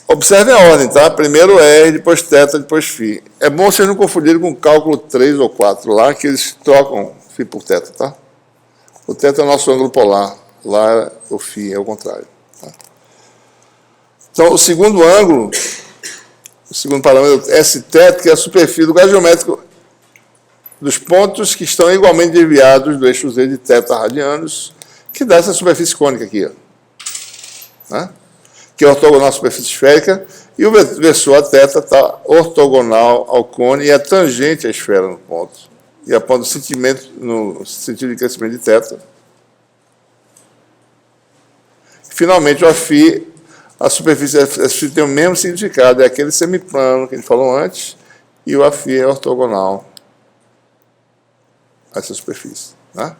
Observem a ordem, tá? Primeiro R, depois θ, depois φ. É bom vocês não confundirem com o cálculo 3 ou 4 lá, que eles trocam φ por θ, tá? O θ é o nosso ângulo polar, lá o φ é o contrário. Tá? Então, o segundo ângulo, o segundo parâmetro, Sθ, que é a superfície do lugar geométrico dos pontos que estão igualmente desviados do eixo Z de θ radianos, que dá essa superfície cônica aqui, ó. Né? Que é ortogonal à superfície esférica, e o versor θ está ortogonal ao cone e é tangente à esfera no ponto. E aponta no sentido de crescimento de θ. Finalmente, o φ, a superfície Fφ tem o mesmo significado, é aquele semiplano que a gente falou antes, e o Φ é ortogonal a essa superfície. Né?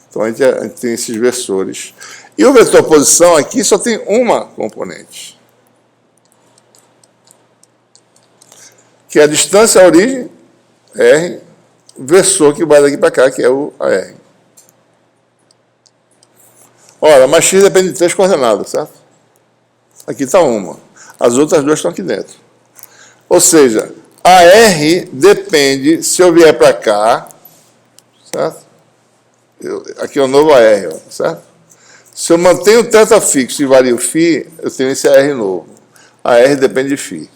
Então, a gente tem esses versores. E o vetor posição aqui só tem uma componente, que é a distância à origem, R, versor que vai daqui para cá, que é o AR. Ora, mas x depende de 3 coordenadas, certo? Aqui está uma. As outras 2 estão aqui dentro. Ou seja, a R depende, se eu vier para cá, certo? Aqui é o novo AR, ó, certo? Se eu mantenho o θ fixo e vario φ, eu tenho esse AR novo. A R depende de φ.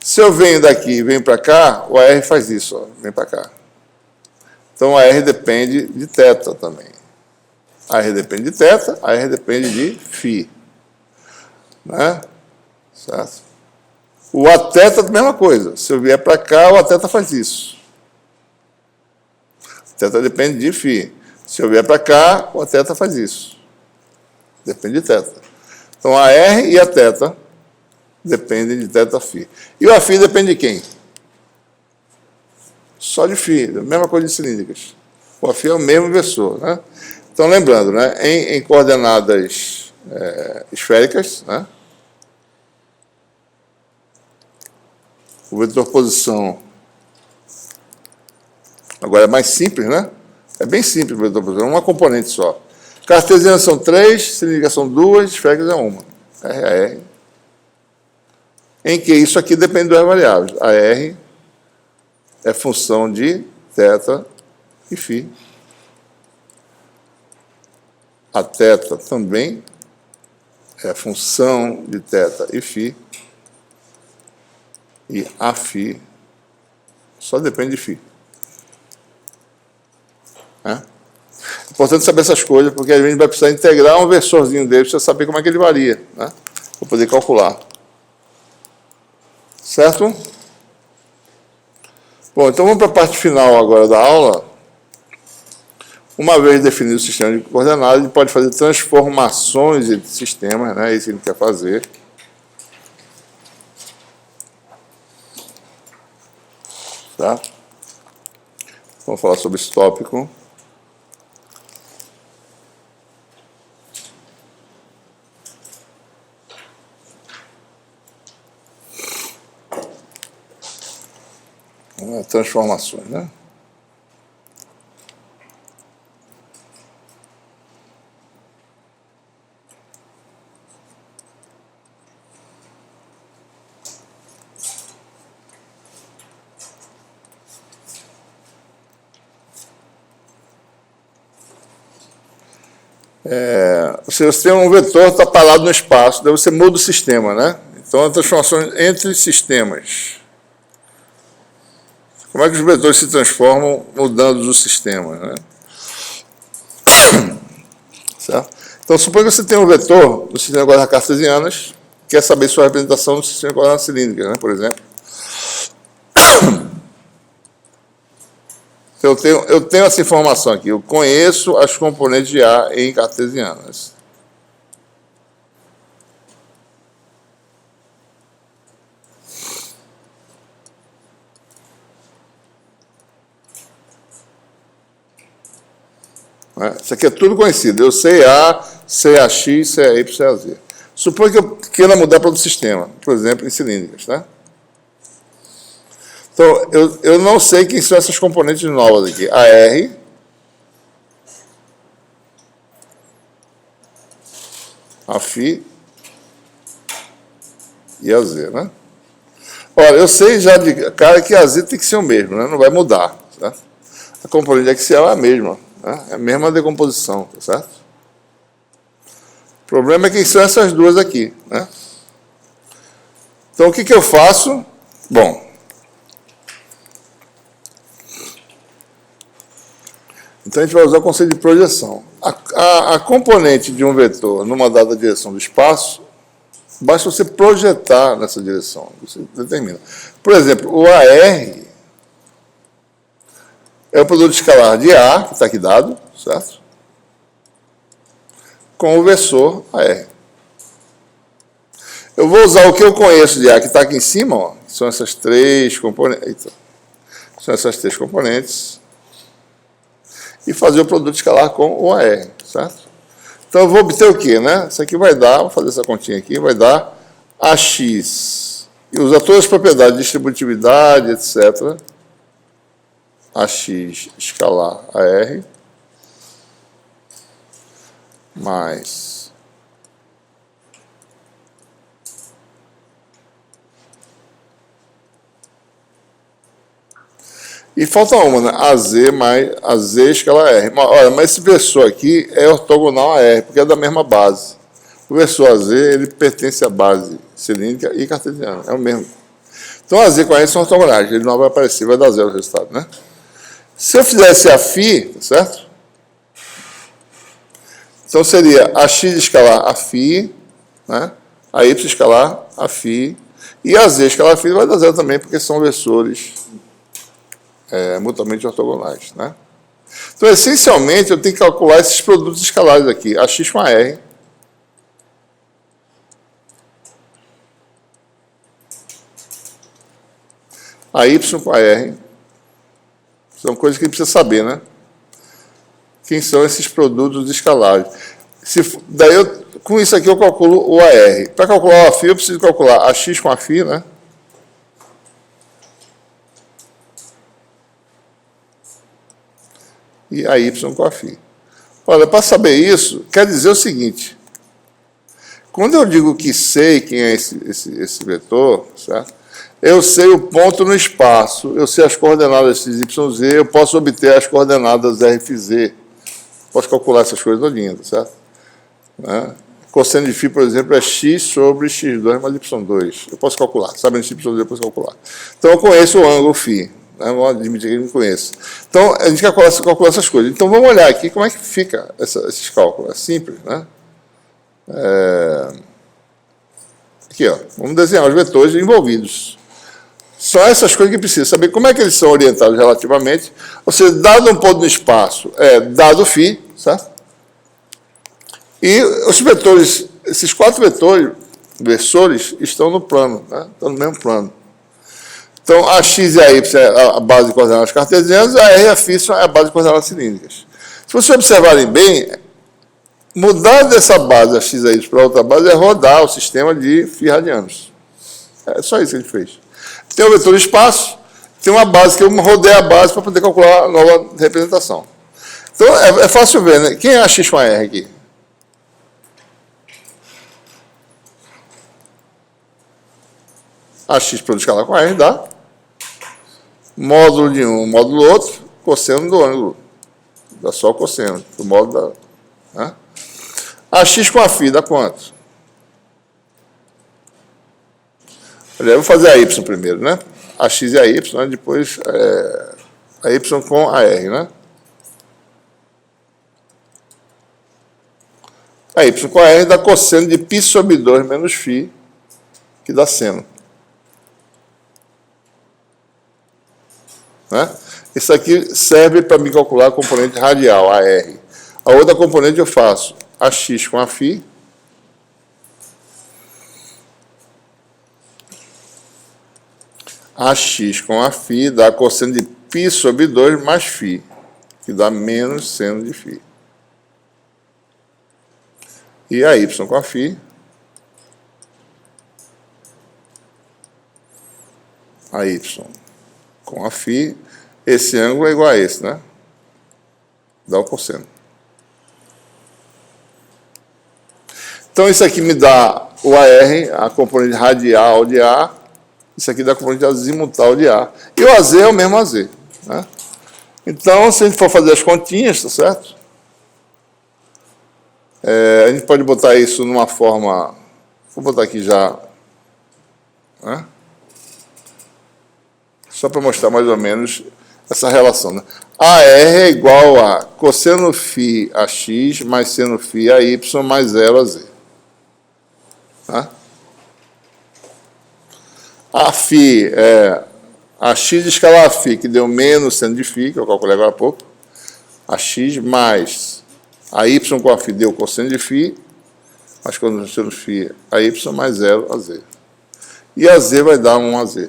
Se eu venho daqui e venho para cá, o AR faz isso, ó, vem para cá. Então, a R depende de θ também. A R depende de θ, a R depende de φ. Né? Certo? O Aθ é a mesma coisa. Se eu vier para cá, o Aθ faz isso. O θ depende de φ. Se eu vier para cá, o Aθ faz isso. Depende de θ. Então, a R e a θ dependem de θφ. E o Φ depende de quem? Só de Φ, a mesma coisa de cilíndricas. O Φ é o mesmo vetor, né? Então, lembrando, né, em coordenadas esféricas, né, o vetor posição agora é mais simples, né? É bem simples o vetor posição, uma componente só. Cartesianas são 3, cilíndricas são 2, esféricas é uma. R a R. Em que isso aqui depende de duas variáveis. A R é função de θ e Φ. A θ também é função de θ e Φ. E a Φ só depende de Φ. É importante saber essas coisas, porque a gente vai precisar integrar um versorzinho dele para saber como é que ele varia, né? Para poder calcular. Certo? Bom, então vamos para a parte final agora da aula. Uma vez definido o sistema de coordenadas, ele pode fazer transformações entre sistemas, né? É isso que ele quer fazer. Tá? Vamos falar sobre esse tópico. Transformações, né? Você tem um vetor que está parado no espaço, daí você muda o sistema, né? Então, a transformação entre sistemas. Como é que os vetores se transformam mudando o sistema, né? Certo? Então, suponha que você tem um vetor no sistema de coordenadas cartesianas, quer saber sua representação no sistema de coordenadas cilíndricas, né, por exemplo. Eu tenho essa informação aqui, eu conheço as componentes de A em cartesianas. Isso aqui é tudo conhecido. Eu sei A, sei AX, sei AY, sei AZ. Suponha que eu queira mudar para outro sistema, por exemplo, em cilíndricas, né? Então, eu não sei quem são essas componentes novas aqui. A R, a Φ e a Z, né? Olha, eu sei já de cara que a Z tem que ser o mesmo, né? Não vai mudar, certo? A componente axial é a mesma, né? É a mesma decomposição, tá certo? O problema é que são essas duas aqui, né? Então, o que eu faço? Bom, então a gente vai usar o conceito de projeção. A componente de um vetor numa dada direção do espaço, basta você projetar nessa direção, você determina. Por exemplo, o AR é o produto escalar de A, que está aqui dado, certo? Com o versor AR. Eu vou usar o que eu conheço de A, que está aqui em cima, ó, que são essas três componentes. São essas três componentes. E fazer o produto escalar com o AR, certo? Então, eu vou obter o quê, né? Isso aqui vai dar, vou fazer essa continha aqui, vai dar AX. E usar todas as propriedades de distributividade, etc. AX escalar AR mais e falta uma, né? AZ mais AZ escala R. Olha, mas esse versor aqui é ortogonal a R, porque é da mesma base. O versor AZ, ele pertence à base cilíndrica e cartesiana, é o mesmo. Então, AZ com R são ortogonais, ele não vai aparecer, vai dar zero o resultado, né? Se eu fizesse a Φ, tá certo? Então, seria a X escalar a Φ, né? A Y escalar a Φ, e a Z escalar a Φ vai dar zero também, porque são versores mutuamente ortogonais, né? Então, essencialmente, eu tenho que calcular esses produtos escalares aqui, a X com a R. AY com AR. São coisas que a gente precisa saber, né? Quem são esses produtos escalares. Daí, com isso aqui, eu calculo o AR. Para calcular o Aφ, eu preciso calcular AX com Aφ, né? E AY com Aφ. Olha, para saber isso, quer dizer o seguinte. Quando eu digo que sei quem é esse vetor, certo? Eu sei o ponto no espaço, eu sei as coordenadas x, y, z, eu posso obter as coordenadas r, f, z. Posso calcular essas coisas todinhas, certo? Né? Cosseno de φ, por exemplo, é x sobre x2 mais y2. Eu posso calcular, sabendo x, y, z, eu posso calcular. Então, eu conheço o ângulo φ. Vamos admitir que eu não conheço. Então, a gente calcula essas coisas. Então, vamos olhar aqui como é que fica esses cálculos. É simples, né? Aqui, ó. Vamos desenhar os vetores envolvidos. São essas coisas que precisa saber como é que eles são orientados relativamente. Ou seja, dado um ponto no espaço, dado φ, certo? E os vetores, esses 4 versores, estão no plano, né? Estão no mesmo plano. Então, a x e a y é a base de coordenadas cartesianas, a r e a φ é a base de coordenadas cilíndricas. Se vocês observarem bem, mudar dessa base, a x e a y, para outra base, é rodar o sistema de φ radianos. É só isso que a gente fez. Tem o vetor espaço, tem uma base que eu rodei a base para poder calcular a nova representação. Então, é fácil ver, né? Quem é a x com a r aqui? A x produto escalar com a r dá módulo de um, módulo do outro, cosseno do ângulo. Dá só o cosseno, do módulo da... Né? A x com a φ dá quanto? Eu vou fazer a y primeiro, né? A x e a y, né? Depois a y com a r, né? A y com a r dá cosseno de π sobre 2 menos φ, que dá seno. Né? Isso aqui serve para me calcular a componente radial, a r. A outra componente eu faço a x com a φ, a x com a φ dá cosseno de π sobre 2 mais φ, que dá menos seno de φ. E a y com a φ, a y com a φ, esse ângulo é igual a esse, né? Dá o cosseno. Então, isso aqui me dá o AR, a componente radial de A, isso aqui dá a componente azimutal de A. E o AZ é o mesmo AZ. Né? Então, se a gente for fazer as continhas, tá certo? A gente pode botar isso numa forma... Vou botar aqui já... Né? Só para mostrar mais ou menos essa relação. Né? AR é igual a cosseno φ a x mais seno φ a y mais 0 a z. Tá? A φ é a x escalar a φ, que deu menos seno de φ, que eu calculei agora há pouco. A x mais a y com a φ deu cosseno de φ, mas quando seno φ a y mais 0 a z. E a z vai dar 1 a z.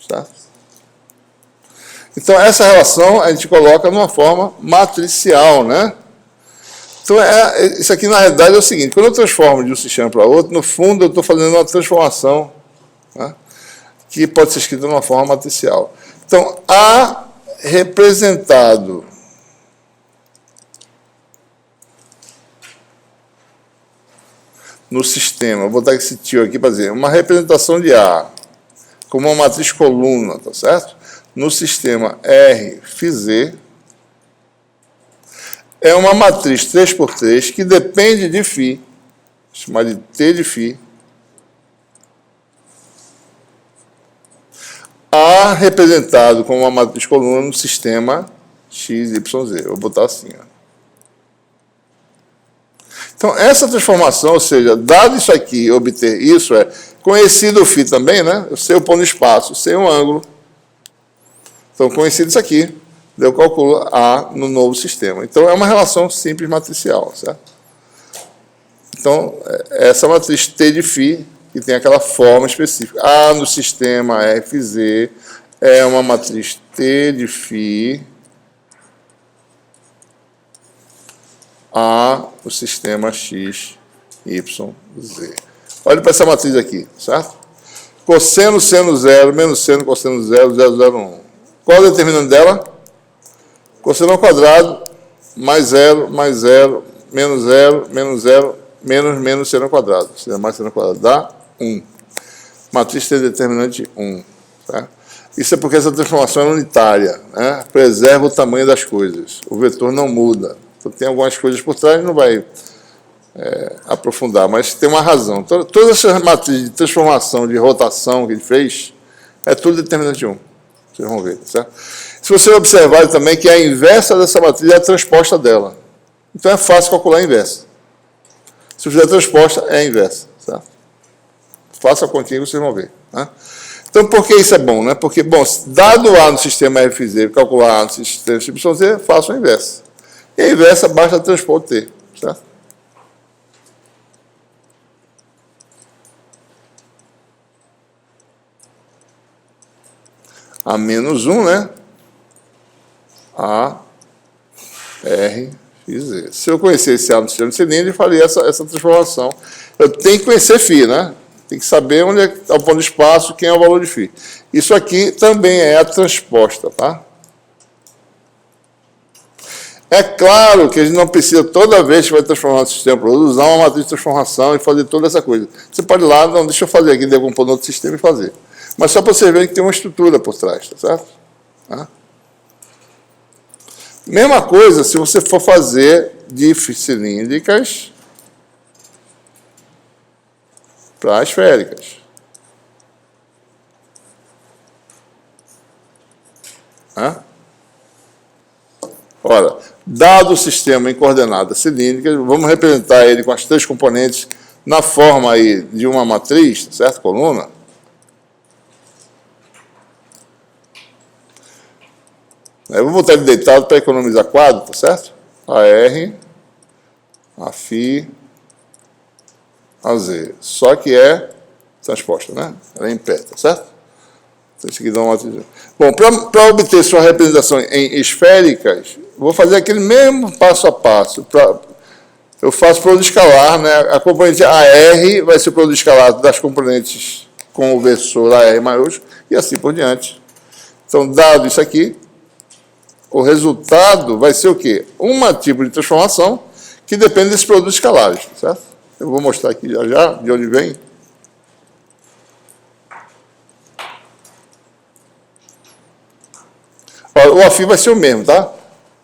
Certo? Então, essa relação a gente coloca numa forma matricial, né? Então, isso aqui, na realidade, é o seguinte. Quando eu transformo de um sistema para outro, no fundo, eu estou fazendo uma transformação, né, que pode ser escrita de uma forma matricial. Então, A representado no sistema, vou botar esse tio aqui para dizer, uma representação de A como uma matriz coluna, tá certo? No sistema R, φz, é uma matriz 3x3 que depende de φ, chamada de T de φ. A representado como uma matriz coluna no sistema x, y, z. Vou botar assim. Ó. Então, essa transformação, ou seja, dado isso aqui, obter isso, é conhecido o φ também, né? Eu sei o ponto no espaço, sei um ângulo. Então, conhecido isso aqui, eu calculo A no novo sistema. Então, é uma relação simples matricial, certo? Então, essa matriz T de φ, que tem aquela forma específica. A no sistema FZ é uma matriz T de φ a o sistema x, y, z. Olha para essa matriz aqui, certo? Cosseno seno 0, menos seno cosseno 0, 0, 0, 1. Qual é o determinante dela? Cosseno ao quadrado, mais 0, menos 0, menos seno ao quadrado. Seno mais seno ao quadrado dá 1. Matriz tem determinante 1. Certo? Isso é porque essa transformação é unitária, né? Preserva o tamanho das coisas. O vetor não muda. Então, tem algumas coisas por trás, não vai aprofundar, mas tem uma razão. Todas essas matrizes de transformação, de rotação que ele fez, é tudo determinante 1. Vocês vão ver, certo? Se você observar também que a inversa dessa matriz é a transposta dela. Então é fácil calcular a inversa. Se fizer a transposta, é a inversa, certo? Faça a continha e vocês vão ver. Né? Então, por que isso é bom? Né? Porque, bom, dado A no sistema FZ, calcular A no sistema YZ, faço a inversa. E a inversa basta transpor T, certo? A menos 1, né? A, R, Z. Se eu conhecesse A no sistema cilíndrico, eu faria essa transformação. Eu tenho que conhecer φ, né? Tem que saber onde está o ponto de espaço, quem é o valor de φ. Isso aqui também é a transposta, tá? É claro que a gente não precisa, toda vez que vai transformar o sistema produto, usar uma matriz de transformação e fazer toda essa coisa. Você pode ir lá, não, deixa eu fazer aqui, decompor no outro sistema e fazer. Mas só para você ver que tem uma estrutura por trás, tá certo? Tá? Mesma coisa se você for fazer de cilíndricas para esféricas. Tá? Ora, dado o sistema em coordenadas cilíndricas, vamos representar ele com as três componentes na forma aí de uma matriz, certo? Coluna. Eu vou botar ele deitado para economizar quadro, tá certo? A R, a φ, a Z. Só que é transposta, né? Ela é em pé, tá certo? Então, isso aqui dá uma matriz. Bom, para obter sua representação em esféricas, vou fazer aquele mesmo passo a passo. Eu faço produto escalar, né? A componente AR vai ser o produto escalar das componentes com o versor AR maiúsculo e assim por diante. Então, dado isso aqui, o resultado vai ser o quê? Um tipo de transformação que depende desses produtos escalares, certo? Eu vou mostrar aqui já de onde vem. O AFI vai ser o mesmo, tá?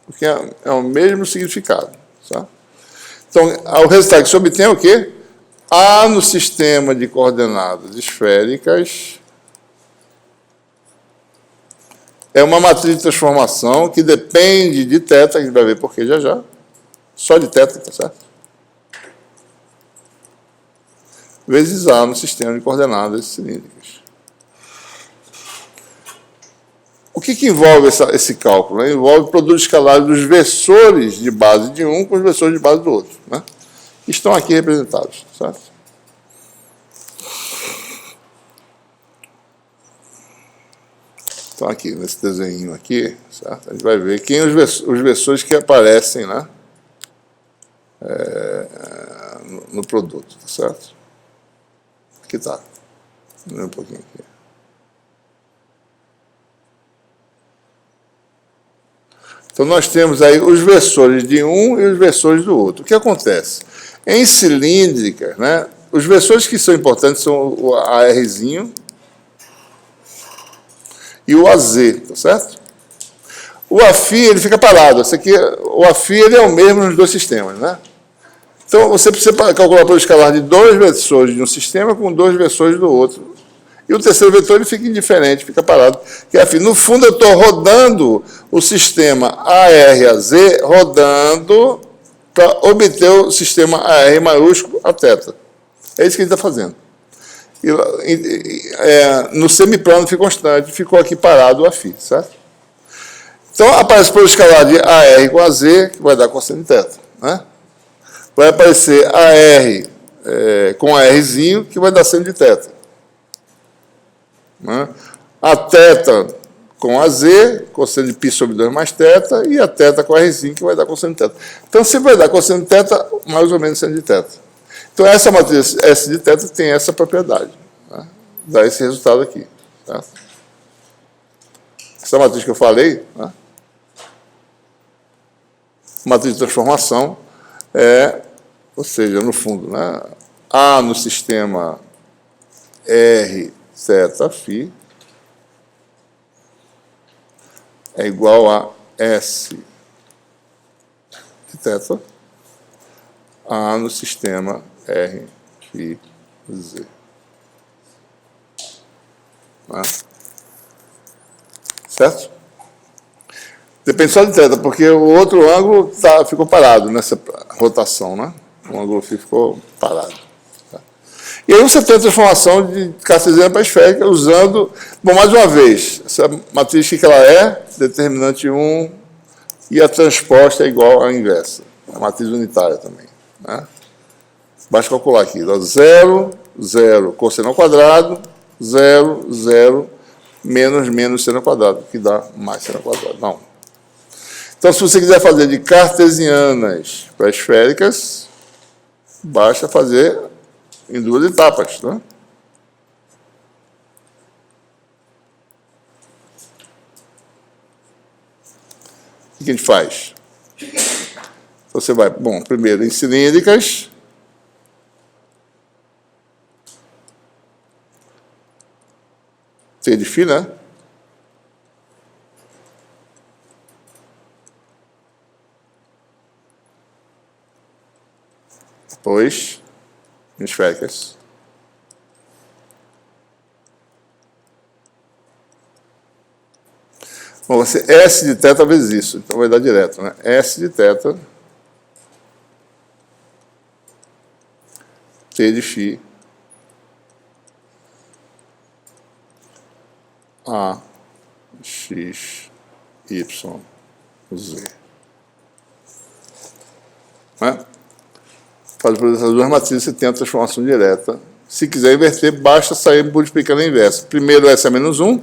Porque é o mesmo significado, tá? Então, o resultado que se obtém é o quê? A no sistema de coordenadas esféricas é uma matriz de transformação que depende de θ, que a gente vai ver por que já. Só de θ, tá certo? Vezes A no sistema de coordenadas cilíndricas. O que envolve esse cálculo? Né? Envolve o produto escalar dos versores de base de um com os versores de base do outro. Né? Estão aqui representados, certo? Então, aqui, nesse desenho aqui, certo? A gente vai ver quem os versores que aparecem, né? No produto, tá certo? Aqui está. Um pouquinho aqui. Então, nós temos aí os versores de um e os versores do outro. O que acontece? Em cilíndricas, né, os versores que são importantes são o ARzinho e o AZ, tá certo? O AFI, ele fica parado. Esse aqui, o AFI, ele é o mesmo nos dois sistemas, né? Então, você precisa calcular por escalar de dois versores de um sistema com dois versores do outro. E o terceiro vetor ele fica indiferente, fica parado. Que é, no fundo, eu estou rodando o sistema AR-AZ, rodando para obter o sistema AR maiúsculo a θ. É isso que ele está fazendo. No semiplano fica constante, ficou aqui parado o AFI, certo? Então, aparece por escalar de AR com AZ, que vai dar cosseno de θ. Né? Vai aparecer AR com ARzinho, que vai dar seno de θ. Né? A θ com a Z, cosseno de π sobre 2 mais θ, e a θ com Rzinho, que vai dar cosseno de θ. Então, se vai dar cosseno de θ, mais ou menos seno de θ. Então, essa matriz S de θ tem essa propriedade. Tá? Dá esse resultado aqui. Tá? Essa matriz que eu falei, tá? Matriz de transformação ou seja, no fundo, né? A no sistema R θ é igual a S de θ, A no sistema R φ Z. Tá? Certo? Depende só de θ, porque o outro ângulo ficou parado nessa rotação, né? O ângulo φ ficou parado. Tá? E aí você tem a transformação de cartesiana para esférica usando, bom, mais uma vez, essa matriz que ela é, determinante 1, e a transposta é igual à inversa, a matriz unitária também. Né? Basta calcular aqui, 0, 0, cosseno ao quadrado, 0, 0, menos seno ao quadrado, que dá mais seno ao quadrado. Não. Então, se você quiser fazer de cartesianas para esféricas, basta fazer em 2 etapas. Né? O que a gente faz? Você vai, bom, primeiro em cilíndricas, T de φ, né? Depois, em esféricas. Bom, você S de θ vezes isso, então vai dar direto, né? S de θ, T de φ, A, X, Y, Z. Né? Faz por essas duas matrizes, você tem a transformação direta. Se quiser inverter, basta sair multiplicando a inversa. Primeiro S é menos 1,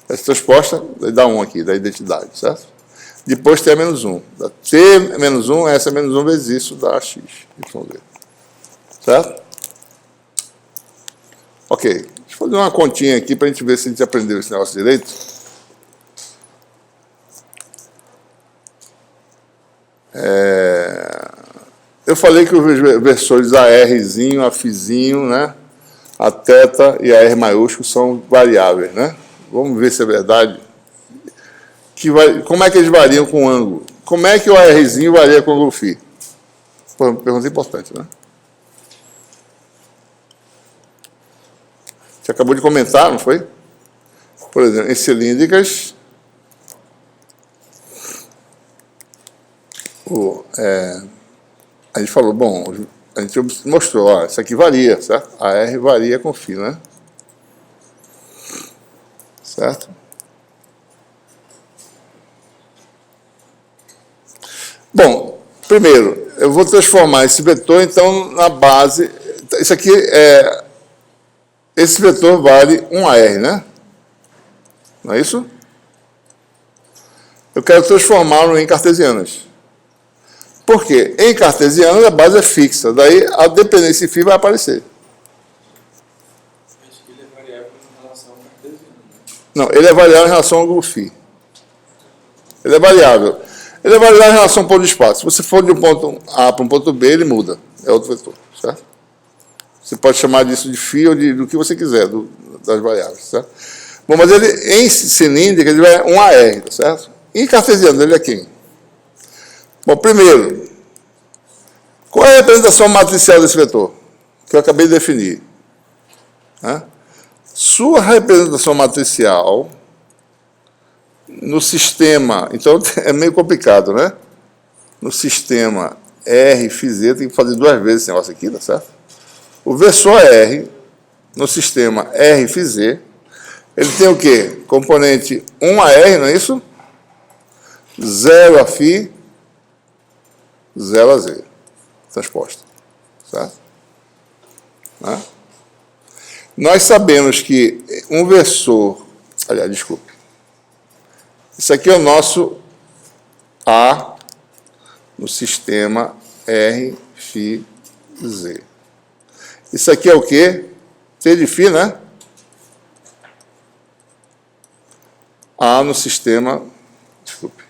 essa transposta, dá 1 aqui, da identidade, certo? Depois T é menos 1. Dá T é menos 1, S é menos 1 vezes isso, dá X, Y, Z. Certo? Ok. Deixa eu fazer uma continha aqui para a gente ver se a gente aprendeu esse negócio direito. Eu falei que os versores ARzinho, a Φzinho, né? A θ e a R maiúsculo são variáveis, né? Vamos ver se é verdade. Como é que eles variam com o ângulo? Como é que o ARzinho varia com o ângulo φ? Pergunta importante, né? Você acabou de comentar, não foi? Por exemplo, em cilíndricas, a gente falou, bom, a gente mostrou, ó, isso aqui varia, certo? A R varia com φ, né? Certo? Bom, primeiro, eu vou transformar esse vetor, então, na base. Isso aqui esse vetor vale 1AR, né? Não é isso? Eu quero transformá-lo em cartesianas. Por quê? Em cartesianas a base é fixa, daí a dependência φ vai aparecer. Acho que ele é variável em relação ao cartesiano, né? Não, ele é variável em relação ao ângulo φ. Ele é variável. Ele é variável em relação ao ponto de espaço. Se você for de um ponto A para um ponto B, ele muda. É outro vetor, certo? Você pode chamar disso de φ ou do que você quiser, das variáveis, certo? Bom, mas ele, em cilíndrica, ele é 1AR, tá certo? Em cartesiano, ele é quem? Bom, primeiro, qual é a representação matricial desse vetor? Que eu acabei de definir. Né? Sua representação matricial no sistema, então é meio complicado, né? No sistema R, φz, tem que fazer 2 vezes esse negócio aqui, tá certo? O versor R, no sistema R, φz, ele tem o quê? Componente 1AR, não é isso? 0 a φ, 0 a Z. Transposta. Certo? Né? Nós sabemos que um versor... Aliás, desculpe. Isso aqui é o nosso A no sistema R, φ, Z. Isso aqui é o quê? T de φ, né? A no sistema... Desculpe.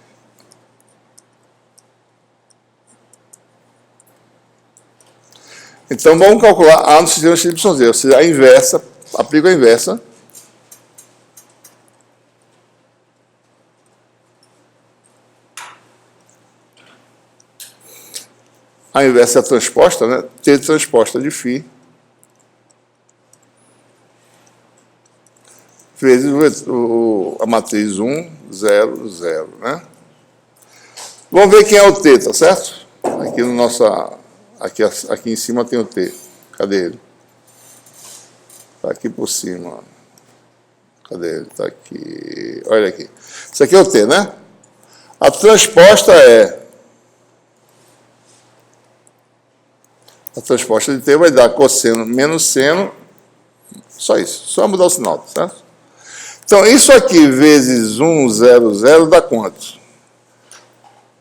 Então, vamos calcular A no sistema XYZ, ou seja, a inversa, aplico a inversa. A inversa é a transposta, né? T transposta de φ vezes a matriz 1, 0, 0, né? Vamos ver quem é o T, tá certo? Aqui no nossa... Aqui em cima tem o T. Cadê ele? Está aqui por cima. Cadê ele? Está aqui. Olha aqui. Isso aqui é o T, né? A transposta é... A transposta de T vai dar cosseno menos seno. Só isso. Só mudar o sinal, tá certo? Então, isso aqui vezes 1, 0, 0 dá quanto?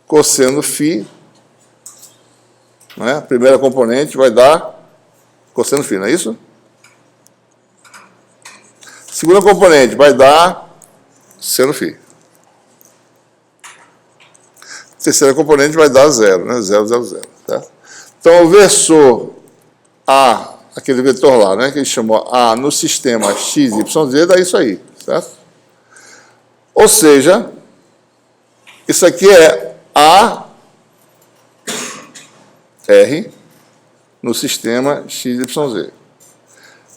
Cosseno φ. Né? A primeira componente vai dar cosseno φ, não é isso? Segunda componente vai dar seno φ. Terceira componente vai dar 0, né? 0, 0, 0. Certo? Então, o versor A, aquele vetor lá, né, que a gente chamou A no sistema x, y, z, dá isso aí, certo? Ou seja, isso aqui é A R no sistema x, y, z.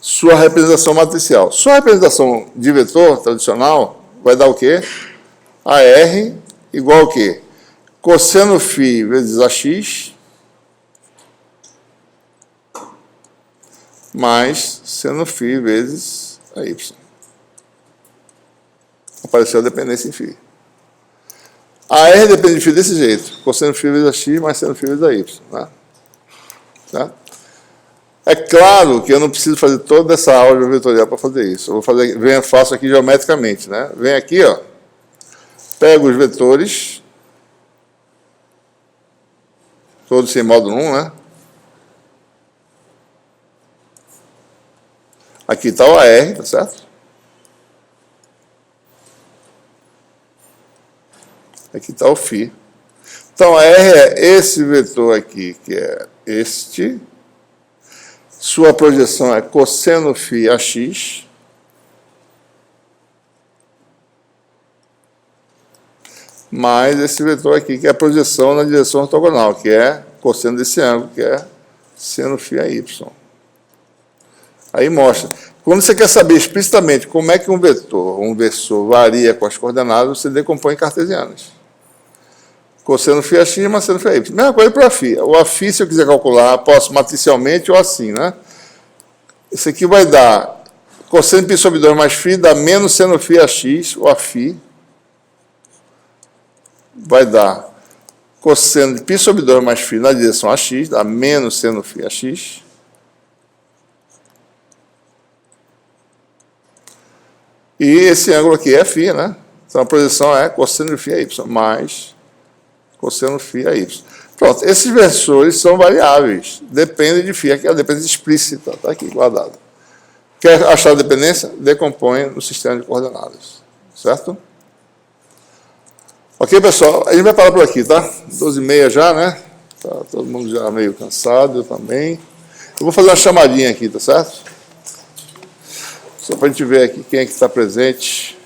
Sua representação matricial. Sua representação de vetor tradicional vai dar o quê? AR igual ao quê? Cosseno φ vezes AX mais seno φ vezes AY. Apareceu a dependência em φ. AR depende de φ desse jeito. Cosseno φ vezes AX mais seno φ vezes AY. Né? Tá? É claro que eu não preciso fazer toda essa álgebra vetorial para fazer isso. Eu vou fazer, faço aqui geometricamente, né? Vem aqui, ó, pego os vetores, todos sem módulo 1, né? Aqui está o AR, tá certo? Aqui está o φ. Então, AR é esse vetor aqui, que é este. Sua projeção é cosseno φ AX. Mais esse vetor aqui, que é a projeção na direção ortogonal, que é cosseno desse ângulo, que é seno φ AY. Aí mostra. Quando você quer saber explicitamente como é que um versor varia com as coordenadas, você decompõe em cartesianas. Cosseno φ AX mais seno φ AY. Mesma coisa para o Aφ. O Aφ, se eu quiser calcular, posso matricialmente ou assim, né? Isso aqui vai dar cosseno de π sobre 2 mais φ, dá menos seno φ AX, o Aφ. Vai dar cosseno de π sobre 2 mais φ na direção AX, dá menos seno φ AX. E esse ângulo aqui é φ, né? Então a projeção é cosseno de φ AY mais cosseno φ AY. Pronto, esses versores são variáveis, dependem de φ, aqui é a dependência explícita, está aqui guardado. Quer achar a dependência? Decompõe no sistema de coordenadas, certo? Ok, pessoal, a gente vai parar por aqui, tá? 12h30 já, né? Tá todo mundo já meio cansado, eu também. Eu vou fazer uma chamadinha aqui, tá certo? Só para a gente ver aqui quem é que está presente.